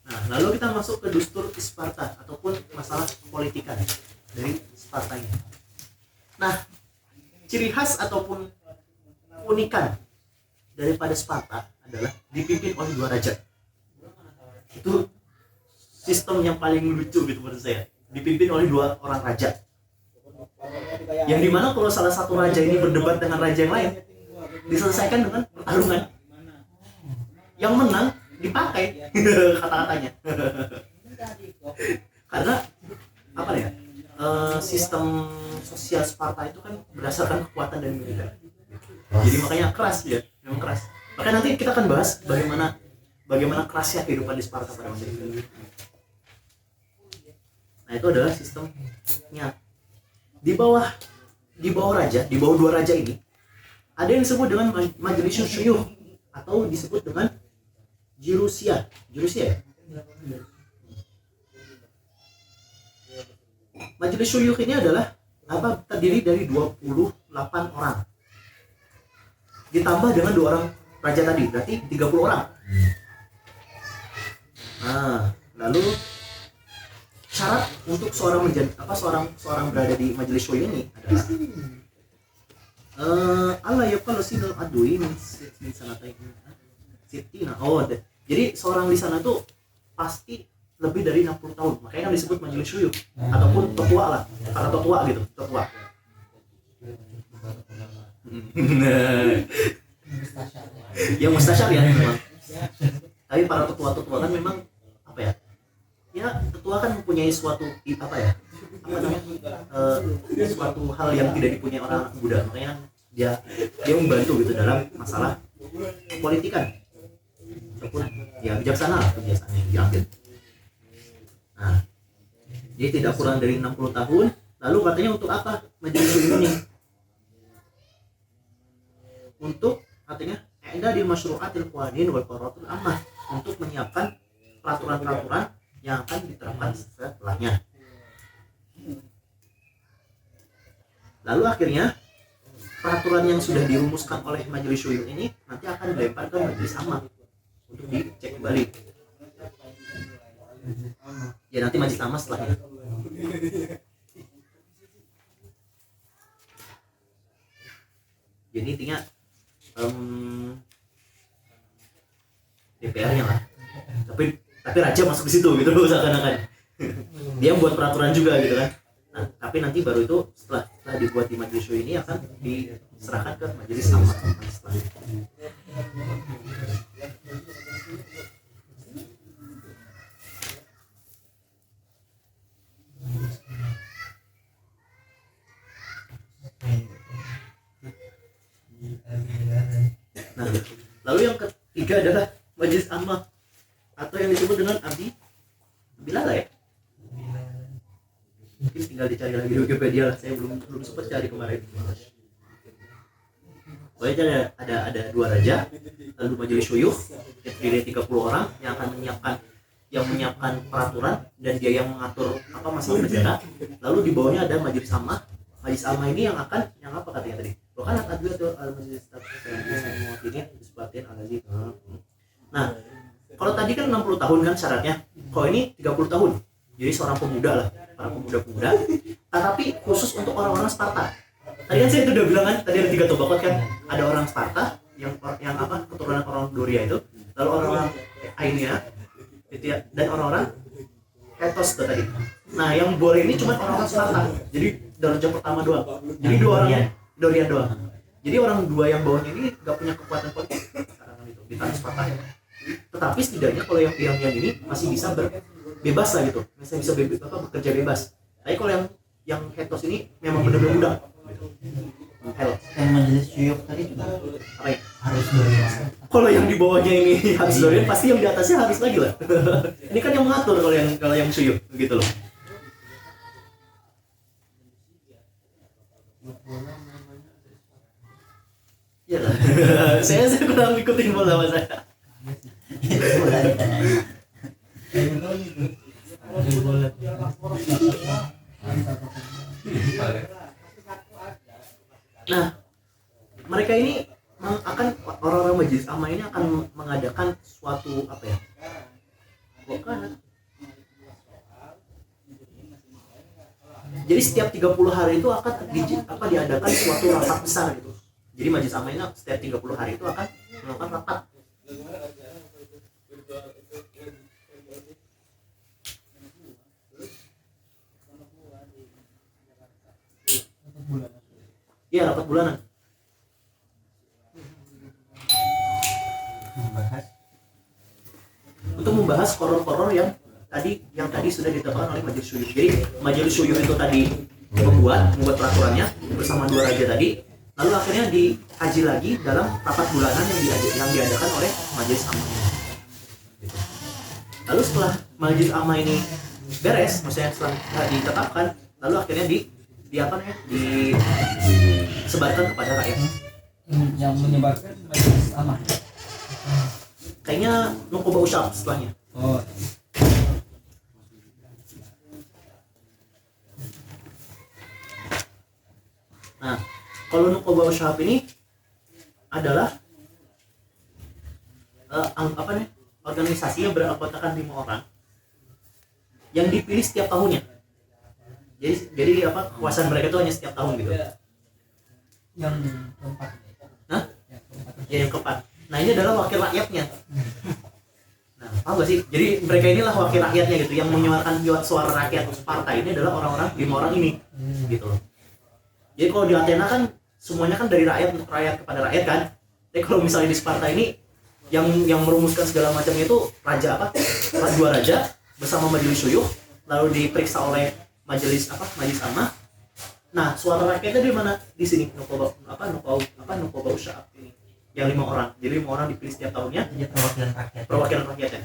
Nah, lalu kita masuk ke Dustur Sparta ataupun masalah politikan dari Sparta ini. Nah, ciri khas ataupun keunikan daripada Sparta adalah dipimpin oleh dua raja. Itu sistem yang paling lucu gitu menurut saya. Dipimpin oleh dua orang raja. Yang dimana kalau salah satu raja ini berdebat dengan raja yang lain, diselesaikan dengan pertarungan. Yang menang dipakai kata-katanya. Karena apa ya? Sistem sosial Sparta itu kan berdasarkan kekuatan dan militer. Jadi makanya keras dia, memang keras. Makanya nanti kita akan bahas bagaimana kerasnya kehidupan di Sparta pada masa itu. Nah, itu adalah sistemnya. Di bawah raja, di bawah dua raja ini ada yang disebut dengan Majelis Syuyukh atau disebut dengan Jirusia ya? Majelis Syuyukh ini adalah terdiri dari 28 orang. Ditambah dengan 2 orang raja tadi, berarti 30 orang. Nah, lalu syarat untuk seorang berada di Majelis Syuyukh ini adalah Allah ya kalau sinul adui min sanatain sitina. Jadi seorang di sana tuh pasti lebih dari 60 tahun. Makanya kan disebut Majelis Syuyukh ataupun tetua lah. Kata tetua gitu, tetua. Yang mustasyar ya memang. Tapi para tetua-tetua kan memang apa ya? Ya, tetua kan mempunyai suatu suatu hal yang tidak dipunyai orang anak muda. Makanya dia membantu gitu dalam masalah politikan. Ataupun ya bijaksana lah kebiasaan yang diambil. Nah, jadi tidak kurang dari 60 tahun. Lalu katanya untuk apa majelis ini? Untuk katanya di masyru'atil qawanin wal qaratul ammah, untuk menyiapkan peraturan-peraturan yang akan diterapkan setelahnya. Lalu akhirnya peraturan yang sudah dirumuskan oleh majelis syuyukh ini nanti akan dilempar ke majelis amma untuk dicek kembali. Ya nanti majelis amma setelahnya. Jadi intinya DPR-nya lah. Tapi raja masuk di situ gitu loh seakan-akan. Dia buat peraturan juga gitu kan. Nah, tapi nanti baru itu setelah dibuat di majelis syuyukh ini akan diserahkan ke majelis amma setelahnya. Nah, lalu yang ketiga adalah majelis amma atau yang disebut dengan abdi bilala ya. Mungkin tinggal dicari lagi di Wikipedia lah, saya belum sempat cari kemarin. Pokoknya ada dua raja, lalu majelis syuyukh yang terdiri 30 orang yang akan menyiapkan peraturan dan dia yang mengatur apa masalah negara. Lalu di bawahnya ada majelis amma. Majelis amma ini yang apa katanya tadi? Bukan ada tuh majelis ini disebutkan al-aziz. Nah, kalau tadi kan 60 tahun kan syaratnya. Kalau ini 30 tahun. Jadi seorang pemuda lah, para pemuda-pemuda. Tetapi khusus untuk orang-orang Sparta. Tadi kan saya itu udah bilang kan, tadi ada 3 tobakot kan. Ada orang Sparta yang apa? Keturunan orang Doria itu. Lalu orang-orang Aeneas itu ya, dan orang-orang Etos itu tadi. Nah, yang boleh ini cuma orang-orang Sparta. Jadi daraja pertama doang. Jadi dua orang Dorian doang. Jadi orang dua yang bawahnya ini nggak punya kekuatan politik sekarang itu di tanah Sparta ya. Tetapi setidaknya kalau yang ini masih bisa bebas lah gitu, masih bisa bekerja bebas. Tapi kalau yang Etos ini memang benar-benar budak. Gitu. Yang majelis syuyukh tadi juga Apa ya? harus Dorian. Kalau yang di bawahnya ini harus Dorian, pasti yang di atasnya harus lagi lah. Ini kan yang mengatur kalau yang syuyukh gitu loh. Ya lah. saya kurang ikutin bola sama saya. Nah, mereka ini akan orang-orang majelis amma ini akan mengadakan suatu apa ya? Bukan. Jadi setiap 30 hari itu akan diadakan suatu rapat besar gitu. Jadi majelis amma ini setiap 30 hari itu akan melakukan rapat. Iya, rapat bulanan. Untuk membahas koror-koror yang tadi sudah ditetapkan oleh majelis syuyukh. Jadi majelis syuyukh itu tadi membuat peraturannya bersama dua raja tadi. Lalu akhirnya dikaji lagi dalam rapat bulanan yang diadakan oleh majelis amma. Lalu setelah majelis amma ini beres, maksudnya setelah ditetapkan, lalu akhirnya disebarkan kepada rakyat. Yang menyebarkan majelis amma. Kayaknya Nukoba Usyab setelahnya. Oh. Nah, kalau Nukoba Usyab ini adalah organisasi yang beranggotakan 5 orang yang dipilih setiap tahunnya. Jadi kekuasaan mereka itu hanya setiap tahun gitu. Yang keempat. Hah? Yang keempat. Nah, ini adalah wakil rakyatnya. Nah, paham gak sih? Jadi mereka inilah wakil rakyatnya gitu, yang menyuarakan suara rakyat Sparta ini adalah orang-orang 5 orang ini. Gitu loh. Jadi kalau di Athena kan semuanya kan dari rakyat untuk rakyat kepada rakyat kan. Tapi kalau misalnya di Sparta ini yang merumuskan segala macamnya itu raja dua raja bersama majelis syuyukh, lalu diperiksa oleh majelis amma. Nah, suara rakyatnya di mana? Di sini Nukoba Usyab ini. Yang 5 orang. Jadi 5 orang dipilih setiap tahunnya. Jadi Perwakilan rakyatnya.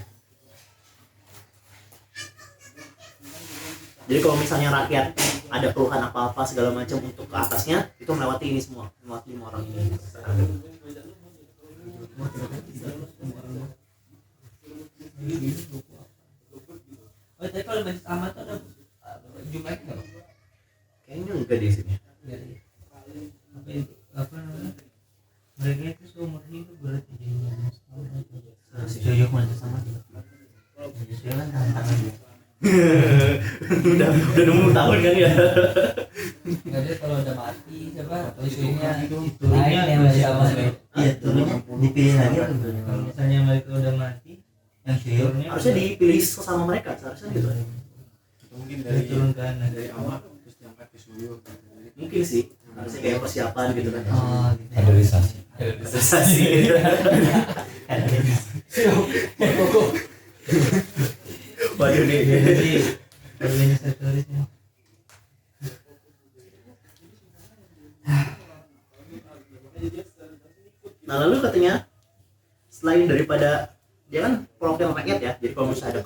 Jadi kalau misalnya rakyat ada keluhan apa-apa segala macam untuk ke atasnya, itu melewati ini semua, melewati 5 orang ini. Oh, tapi kalau majelis amma itu ada jumlahnya nggak? Kayaknya enggak di sini. Apa sih. Suyuk masih sama juga. Suyuk kan tantangan dia. udah nemu tahun kan ya. Nggak dia kalau udah mati siapa isunya Turunnya yang masih sama nih. Iya, turunnya dipilih lagi tuh. Kalau misalnya mereka udah mati, Yang suyuk turunnya Harusnya dipilih sama mereka seharusnya gitu. Mungkin dari turun ke anak. dari amat terus diangkat ke suyo. Mungkin sih harusnya kayak persiapan gitu kan. oh gitu. Kaderisasi. Kaderisasi. Waduh nih. Jadi organisatorisnya. Nah lalu katanya selain daripada dia kan perwakilan rakyat ya, jadi kalau misalnya ada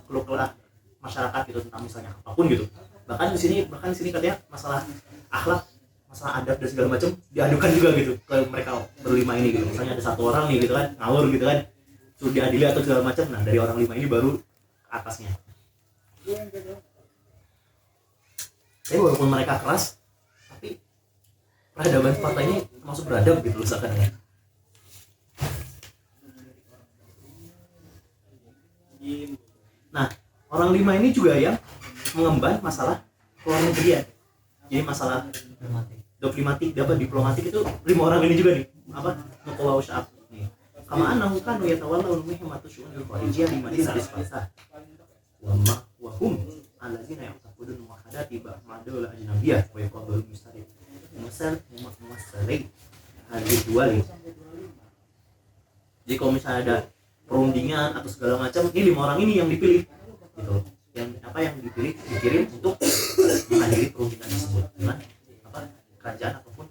keluh kelah masyarakat gitu tentang misalnya apapun gitu, bahkan di sini katanya masalah akhlak, masalah adab dan segala macam diadukan juga gitu ke mereka berlima ini gitu. Misalnya ada satu orang nih gitu kan ngawur gitu kan, suruh diadili atau segala macam, nah dari orang 5 ini baru ke atasnya. Tapi walaupun mereka keras, tapi peradaban Sparta ini termasuk beradab gitu loh seakan-akan. Nah, orang 5 ini juga yang mengemban masalah luar negerian. Jadi masalah diplomatik itu 5 orang ini juga nih. Apa? Nuqawa Sya'ab nih. Kama annahu kanu yatawallau muhimmatu syu'unil kharijiyah di Madinah Sparta. Wa hum allazina yaqtaqudun muwahadati ba'dul ajnabiyyah wa yaqabul mustarid. Musalai hadis duali. Jadi kalau misalnya ada perundingan atau segala macam, ini 5 orang ini yang dipilih gitu, yang dikirim untuk menghadiri perundingan tersebut dengan kerajaan ataupun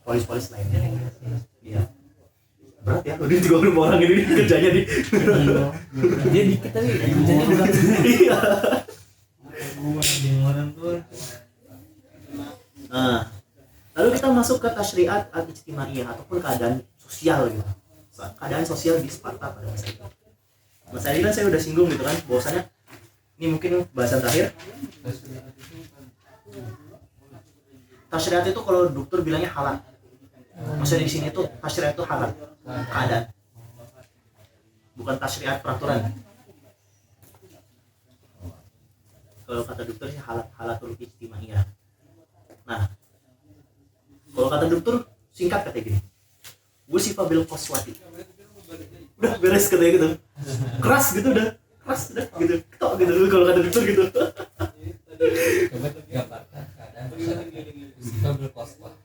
polis lainnya. Iya, berat ya, udah 35 orang ini kerjanya di Dia dikit tapi kerjanya berat. iya. Orang tuh Nah, lalu kita masuk ke tasyri'at al-ijtimaiyah ataupun keadaan sosial gitu. Keadaan sosial di Sparta pada masa itu. Masa ini kan saya udah singgung gitu kan, bahwasanya ini mungkin bahasan terakhir. Tasyri'at itu kalau dokter bilangnya halal. Maksudnya di sini tuh tasyri'at itu halal, keadaan. Bukan tasyri'at peraturan. Kalau kata dokter sih halatul ijtimaiyah. Nah, kalau kata dokter singkat katanya gini, wusifa bil qaswati, udah beres katanya gitu, keras gitu gitu, ketok gitu kalau kata dokter gitu. Coba gambarkan keadaan masyarakat Usifa bil qaswah.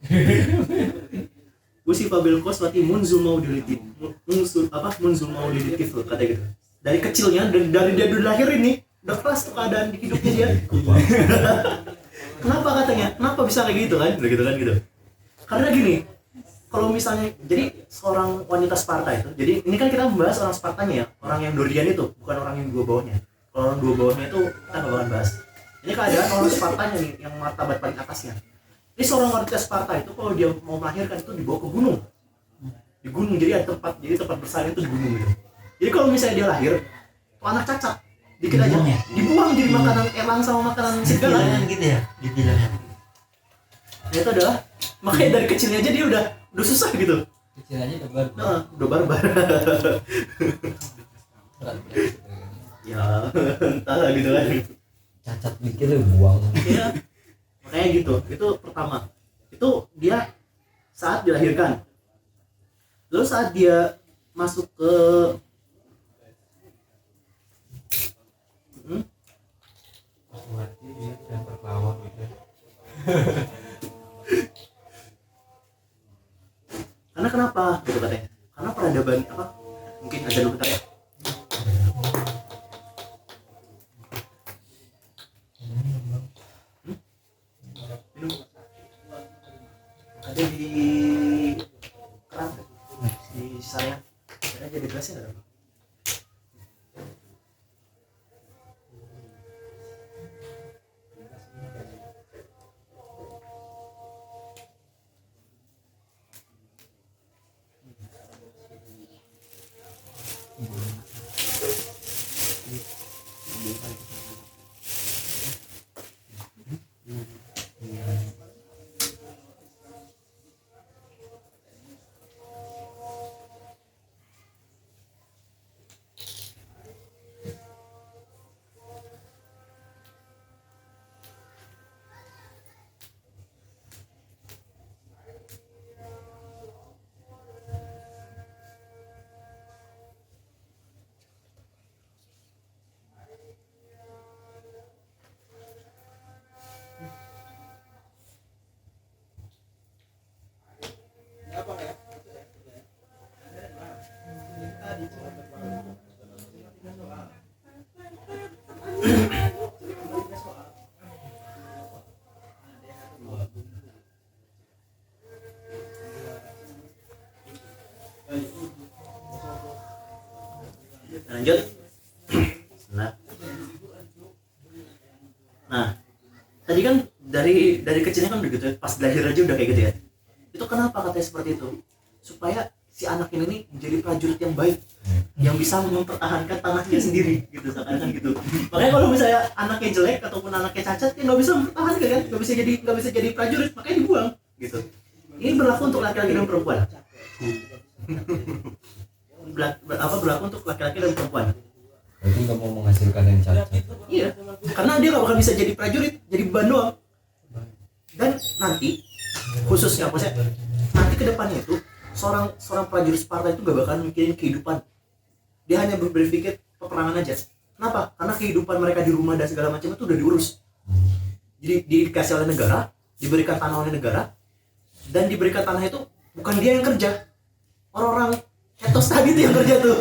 Wusifa bil qaswati munzul mauliditif kata gitu. Dari kecilnya, dari dia udah lahir ini udah keras tuh keadaan di hidupnya dia. Kenapa katanya? Kenapa bisa kayak gitu kan? Udah gitu kan gitu. Karena gini, kalau misalnya jadi seorang wanita Sparta itu, jadi ini kan kita membahas orang Spartanya ya, orang yang Dorian itu, bukan orang yang dua bawahnya. Kalau orang dua bawahnya itu kita nggak bakalan bahas. Ini keadaan orang Spartanya nih, yang martabat paling atasnya. Ini seorang wanita Sparta itu kalau dia mau melahirkan itu dibawa ke gunung, di gunung. Jadi ada tempat bersalin itu di gunung gitu. Jadi kalau misalnya dia lahir, tuh anak cacat, dikit aja, dibuang jadi makanan elang sama makanan segala. gitu ya, dibilang. Itu adalah makanya dari kecilnya aja dia udah susah gitu. Kecil aja udah berat. Nah, udah barbar. Berat. Ya, entahlah gitu kan. Cacat dikit lu buang. Iya. Makanya gitu. Itu pertama. Itu dia saat dilahirkan. Lalu saat dia masuk ke Mati dia dan berlawan gitu. karena kenapa gitu katanya? Karena peradaban apa? Mungkin ada dulu bentar ya. Minum. Ada di keran di saya. Ada aja di gelasnya ada. Lanjut. Nah, tadi kan dari kecilnya kan begitu, pas lahir aja udah kayak gitu ya. Itu kenapa katanya seperti itu? Supaya si anak ini nih menjadi prajurit yang baik, yang bisa mempertahankan tanahnya sendiri gitu, seakan-akan gitu. Makanya kalau misalnya anaknya jelek ataupun anaknya cacat, ya nggak bisa mempertahankan kan, nggak bisa jadi prajurit, makanya dibuang gitu. Ini berlaku untuk laki-laki dan perempuan. Berlaku untuk laki-laki dan perempuan. Berarti nggak mau menghasilkan yang cacat. Iya, karena dia nggak bakal bisa jadi prajurit, jadi beban doang. Dan nanti khususnya maksudnya nanti ke depannya itu seorang prajurit Sparta itu gak bakal mikirin kehidupan. Dia hanya berpikir peperangan aja. Kenapa? Karena kehidupan mereka di rumah dan segala macam itu udah diurus. Jadi dikasih oleh negara, diberikan tanah oleh negara, dan diberikan tanah itu bukan dia yang kerja. Orang-orang etos tadi itu yang kerja tuh.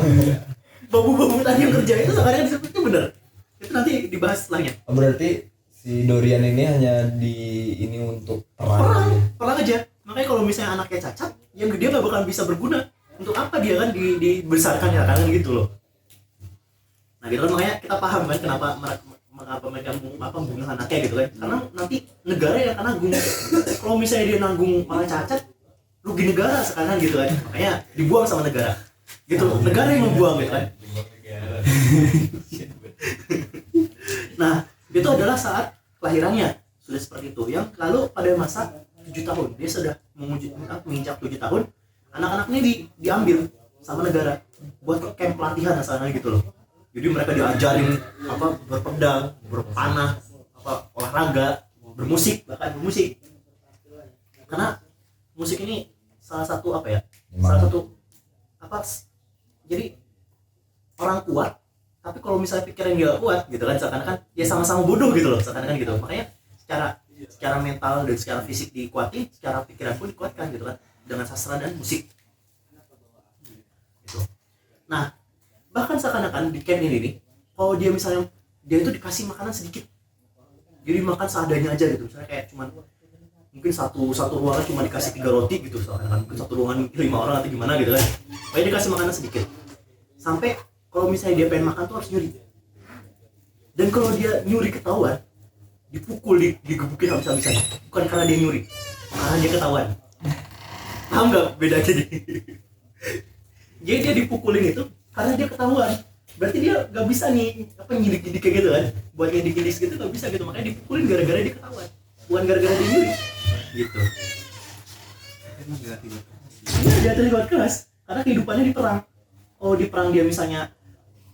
Babu-babu tadi yang kerja itu sekarang itu bener. Itu nanti dibahas setelahnya. Berarti si Dorian ini hanya ini untuk Perang aja. Makanya kalau misalnya anaknya cacat, yang dia nggak bakal bisa berguna. Untuk apa dia kan dibesarkan ya kan gitu loh. Nah gitu kan, makanya kita paham kan kenapa mereka membunuh anaknya gitu kan. Karena nanti negara yang akan nanggung. Kalau misalnya dia nanggung malah cacat, rugi negara sekarang gitu kan. Makanya dibuang sama negara. Gitu, negara yang membuang gitu kan. Nah, itu adalah saat kelahirannya sudah seperti itu. Yang lalu pada masa 7 tahun dia sudah menginjak 7 tahun, anak-anak ini diambil sama negara buat ke camp pelatihan asalnya gitu loh. Jadi mereka diajarin berpedang, berpanah, olahraga, bermusik, bahkan bermusik. Karena musik ini salah satu jadi orang kuat, tapi kalau misalnya pikiran dia kuat gitu kan, seakan-akan ya sama-sama bodoh gitu loh, seakan-akan gitu. Makanya secara mental dan secara fisik dikuatin, secara pikiran pun dikuatkan gitu kan, dengan sastra dan musik gitu. Nah, bahkan seakan-akan di camp ini nih, kalau dia misalnya dia itu dikasih makanan sedikit, jadi makan seadanya aja gitu, misalnya kayak cuman mungkin satu ruangan cuma dikasih 3 roti gitu, seakan-akan mungkin satu ruangan 5 orang atau gimana gitu kan, makanya dikasih makanan sedikit. Sampai kalau misalnya dia pengen makan tuh harus nyuri, dan kalau dia nyuri ketahuan, dipukul, digebukin habis-habisan. Bukan karena dia nyuri, karena dia ketahuan. Paham nggak bedanya? Jadi dia dipukulin itu karena dia ketahuan. Berarti dia nggak bisa nih nyidik-nyidik kayak gitu kan, buat nyidik-nyidik gitu nggak bisa gitu, makanya dipukulin gara-gara dia ketahuan, bukan gara-gara dia nyuri gitu. Iya, jatuh lewat keras karena kehidupannya di perang. Oh, di perang dia misalnya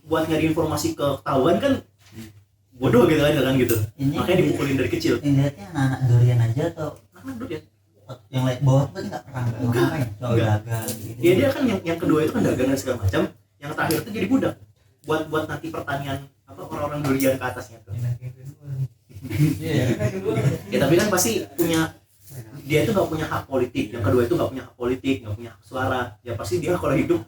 buat nyari informasi ketahuan kan bodoh gitu kan gitu. Ini makanya dipukulin dari kecil. Ini lihatnya anak-anak Dorian aja atau anak Dorian yang lain bawah tuh nggak perang ngapain? Soal dagang gitu. Iya, dia kan yang kedua itu kan dagang dan segala macam. Yang terakhir itu jadi budak buat nanti pertanian orang-orang Dorian ke atasnya tuh. Ya tapi kan pasti punya, dia itu nggak punya hak politik, yang kedua itu nggak punya hak politik, nggak punya hak suara. Ya pasti dia kalau hidup,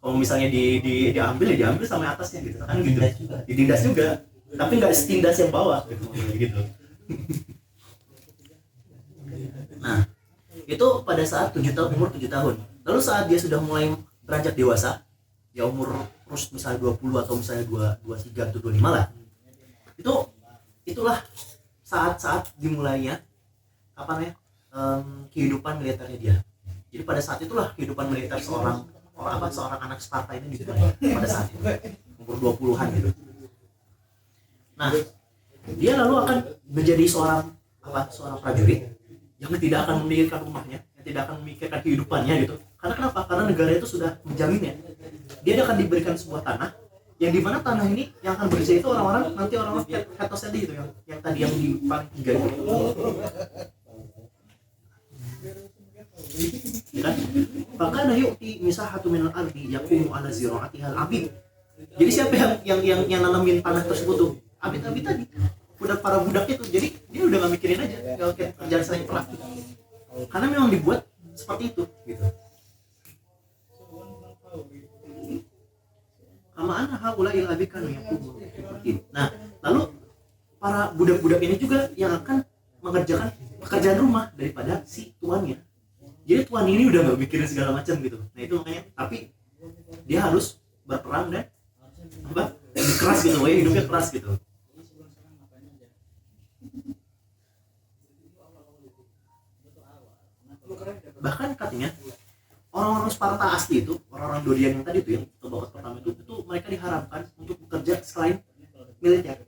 kalau misalnya diambil ya diambil sama atasnya gitu kan gitu, ditindas juga, tapi nggak setindas yang bawah gitu. Nah itu pada saat umur 7 tahun. Lalu saat dia sudah mulai beranjak dewasa, ya umur terus misalnya 20 atau misalnya 23 atau 25 lah, itulah saat dimulainya kehidupan militernya dia. Jadi pada saat itulah kehidupan militer seorang anak Sparta ini dimulai pada saat itu umur 20-an gitu. Nah, dia lalu akan menjadi seorang prajurit yang tidak akan memikirkan rumahnya, yang tidak akan memikirkan kehidupannya gitu. Karena kenapa? Karena negara itu sudah menjaminnya. Dia akan diberikan sebuah tanah, yang dimana tanah ini yang akan berisi itu orang-orang etos tadi itu, yang tadi yang di paling 3 itu. Ya kan? Bahkan yu'ti misahatu minal ardi yaqumu ala ziraatihal abid. Jadi siapa yang nanamin tanah tersebut tuh? Abid tadi. Para budak itu. Jadi dia udah enggak mikirin aja, enggak kayak kerjaan selain perang. Karena memang dibuat seperti itu gitu. Kama haula il abid kan yaqumu. Nah, lalu para budak-budak ini juga yang akan mengerjakan pekerjaan rumah daripada si tuannya. Jadi tuan ini udah nggak mikirin segala macam gitu. Nah itu makanya, tapi dia harus berperang dan keras gitu, hidupnya keras gitu. Bahkan katanya orang-orang Sparta asli itu, orang-orang Dorian yang tadi itu yang abad pertama itu mereka diharapkan untuk bekerja selain militer.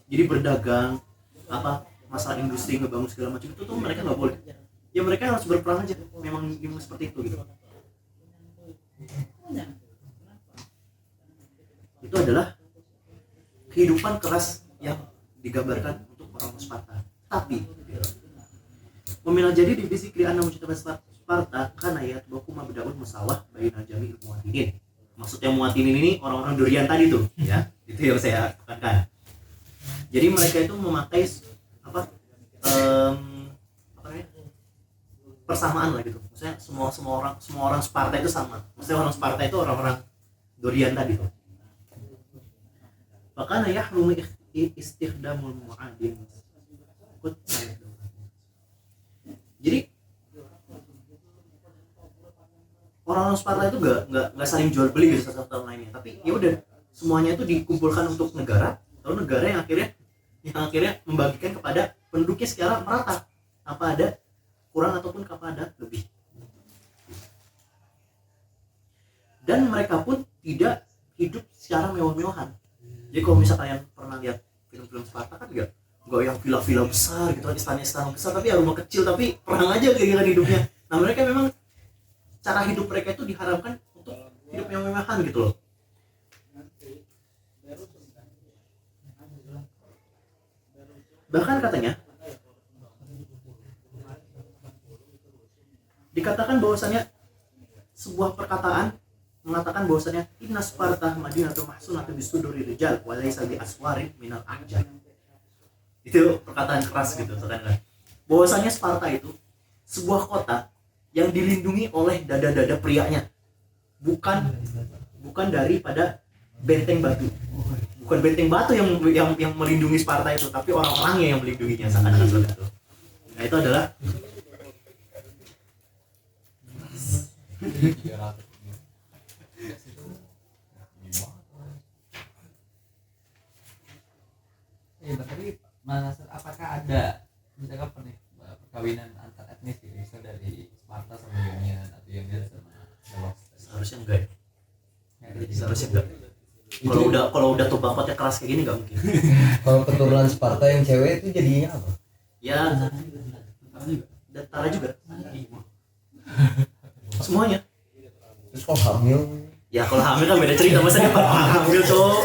Jadi berdagang, apa masalah industri ngebangun segala macam itu tuh mereka nggak boleh. Ya mereka harus berperang aja. Memang seperti itu gitu. Itu adalah kehidupan keras yang digambarkan untuk orang Sparta. Tapi Waminal jadi divisi kriana mujtaba Sparta karena ya baku mabdaun musawah bainal jami'il muwatinin. Maksudnya muwatinin ini orang-orang Dorian tadi tuh, ya. Itu yang saya tekankan. Jadi mereka itu memakai apa namanya? Persamaan lah gitu. Maksudnya semua orang Sparta itu sama. Maksudnya orang Sparta itu orang-orang Dorian tadi tuh. Bahkan yahrumu istikhdamul mu'adin. Jadi orang-orang Sparta itu nggak saling jual beli gitu satu sama lainnya, tapi ya udah semuanya itu dikumpulkan untuk negara, lalu negara yang akhirnya membagikan kepada penduduknya secara merata, apa ada kurang ataupun apa ada lebih. Dan mereka pun tidak hidup secara mewah-mewahan. Jadi kalau misalnya kalian pernah lihat film-film Sparta kan nggak yang villa-villa besar gitu, istana-istana besar, tapi ya rumah kecil, tapi perang aja kayak hidupnya. Nah mereka memang cara hidup mereka itu diharapkan untuk hidup yang mewahan gitu loh. Bahkan katanya dikatakan bahwasanya sebuah perkataan mengatakan bahwasanya inna Sparta madinatu mahsunatu bisuduri rijal wa laysa bi aswarin minal ahjar. Itu perkataan keras gitu kan. Bahwasanya Sparta itu sebuah kota yang dilindungi oleh dada-dada prianya, bukan daripada benteng batu. Bukan benteng batu yang melindungi Sparta itu, tapi orang-orangnya yang melindunginya seakan-akan seperti itu. Nah itu adalah tapi apakah ada misalkan perkawinan antar etnis gitu, misal dari Sparta sama Ionian atau Ionian sama Delos? seharusnya enggak ya. Seharusnya enggak. Kalau udah tuh bapaknya keras kayak gini nggak mungkin. Kalau keturunan Sparta yang cewek itu jadinya apa? Ya Tara juga. Semuanya. Terus kalau hamil? Ya kalau hamil kan beda cerita, masa dia hamil cowok.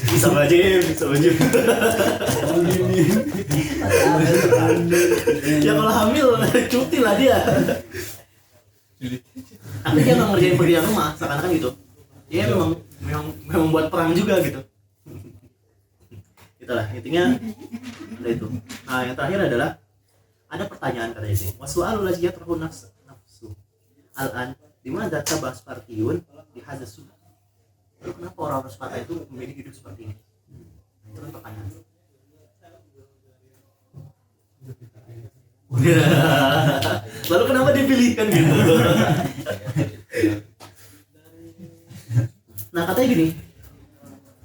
Bisa aja. Ya kalau hamil cuti lah dia. Tapi dia nggak ngerjain pekerjaan rumah, seakan-akan gitu. Dia memang buat perang juga gitu. Itulah intinya ada itu. Nah yang terakhir adalah ada pertanyaan katanya sih. Wasu'alul laziyat rahun nafsu. Al-an dimana data bahas Spartiun di Hazasu. Lalu kenapa orang-orang Sparta itu memilih hidup seperti ini? Nah, itu kan pertanyaan. Lalu kenapa dipilihkan gitu? Nah katanya gini,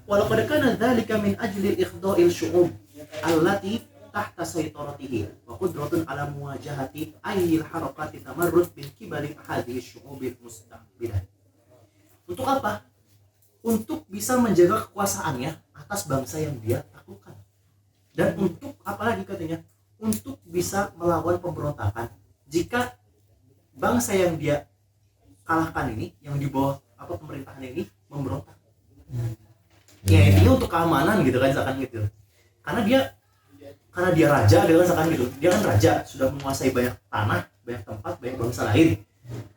walau pada kana dzalika min ajli ikhda'il syu'ub allati tahta saytaratihi wa qudratun ala muwajahati ayyil harakati tamarrud min qibali hadhihi syu'ubil mustaqbilah. Untuk apa? Untuk bisa menjaga kekuasaannya atas bangsa yang dia taklukkan. Dan untuk apalagi katanya? Untuk bisa melawan pemberontakan jika bangsa yang dia kalahkan ini, yang di bawah pemerintahan ini memberontak. Ya intinya untuk keamanan gitu kan, misalkan gitu. Karena dia raja, dia kan misalkan gitu. Dia kan raja, sudah menguasai banyak tanah, banyak tempat, banyak bangsa lain.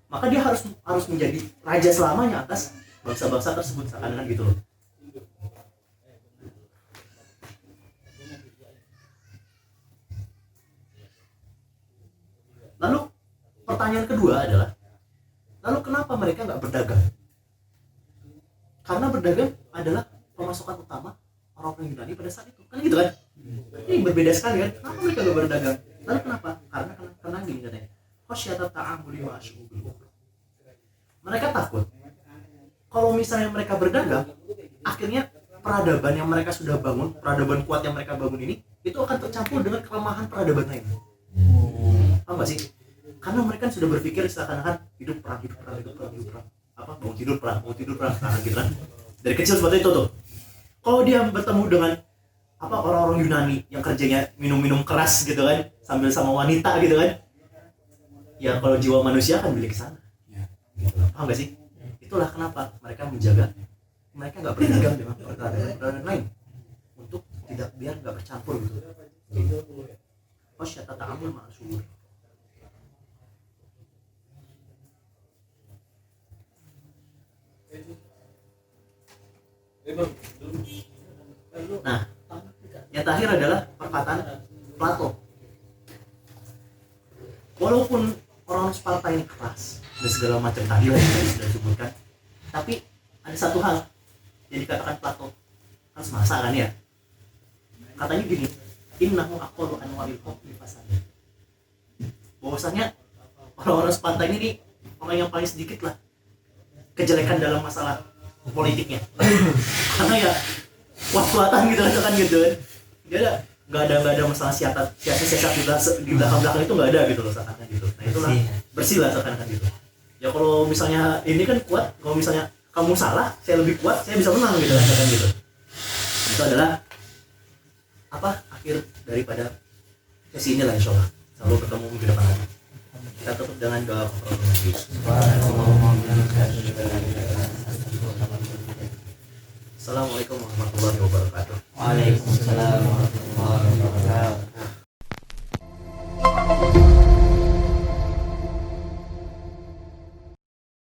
Maka dia harus menjadi raja selamanya atas bangsa-bangsa tersebut, seakan-akan gitu loh. Lalu pertanyaan kedua adalah, lalu kenapa mereka nggak berdagang? Karena berdagang adalah pemasukan utama orang-orang Yunani pada saat itu, kan gitu kan? Ini berbeda sekali kan? Kenapa mereka nggak berdagang? Lalu kenapa? Karena gini katanya, khasyata ta'amuli wa asyubil ukhra. Mereka takut kalau misalnya mereka berdagang, akhirnya peradaban yang mereka sudah bangun, peradaban kuat yang mereka bangun ini itu akan tercampur dengan kelemahan peradaban lain. Paham gak sih? Karena mereka sudah berpikir seakan-akan hidup perang, apa bangun tidur perang, nah, gitu kan. Dari kecil seperti itu tuh. Kalau dia bertemu dengan apa orang-orang Yunani yang kerjanya minum-minum keras gitu kan, sambil sama wanita gitu kan, ya kalau jiwa manusia akan balik ke sana. Gitu. Paham gak sih? Itulah kenapa mereka menjaga, mereka nggak berdagang dengan peradaban lain untuk tidak biar nggak bercampur gitu. Wasyata ta'amul ma'asur. Nah, yang terakhir adalah perkataan Plato. Walaupun orang Sparta ini keras dan segala macam tadi lah yang tadi sudah disebutkan, tapi ada satu hal yang dikatakan Plato, kan semasa kan ya, katanya gini, innahu aqallu anwa'il hukmi fasada. Bahwasanya orang-orang Sparta ini nih orang yang paling sedikit lah kejelekan dalam masalah politiknya. Karena ya kuat-kuatan gitu kan gitu kan. Dia nggak ada masalah siasat di belakang itu nggak ada gitu loh seakan-akan gitu. Nah itulah bersih lah seakan-akan gitu. Ya kalau misalnya ini kan kuat, kalau misalnya kamu salah, saya lebih kuat, saya bisa menang gitu kan gitu. Itu adalah apa akhir daripada sesi ini lah insyaallah. Selalu ketemu minggu depan lagi. Kita tutup dengan doa kafaratul. Assalamualaikum warahmatullahi wabarakatuh. Waalaikumsalam warahmatullahi wabarakatuh.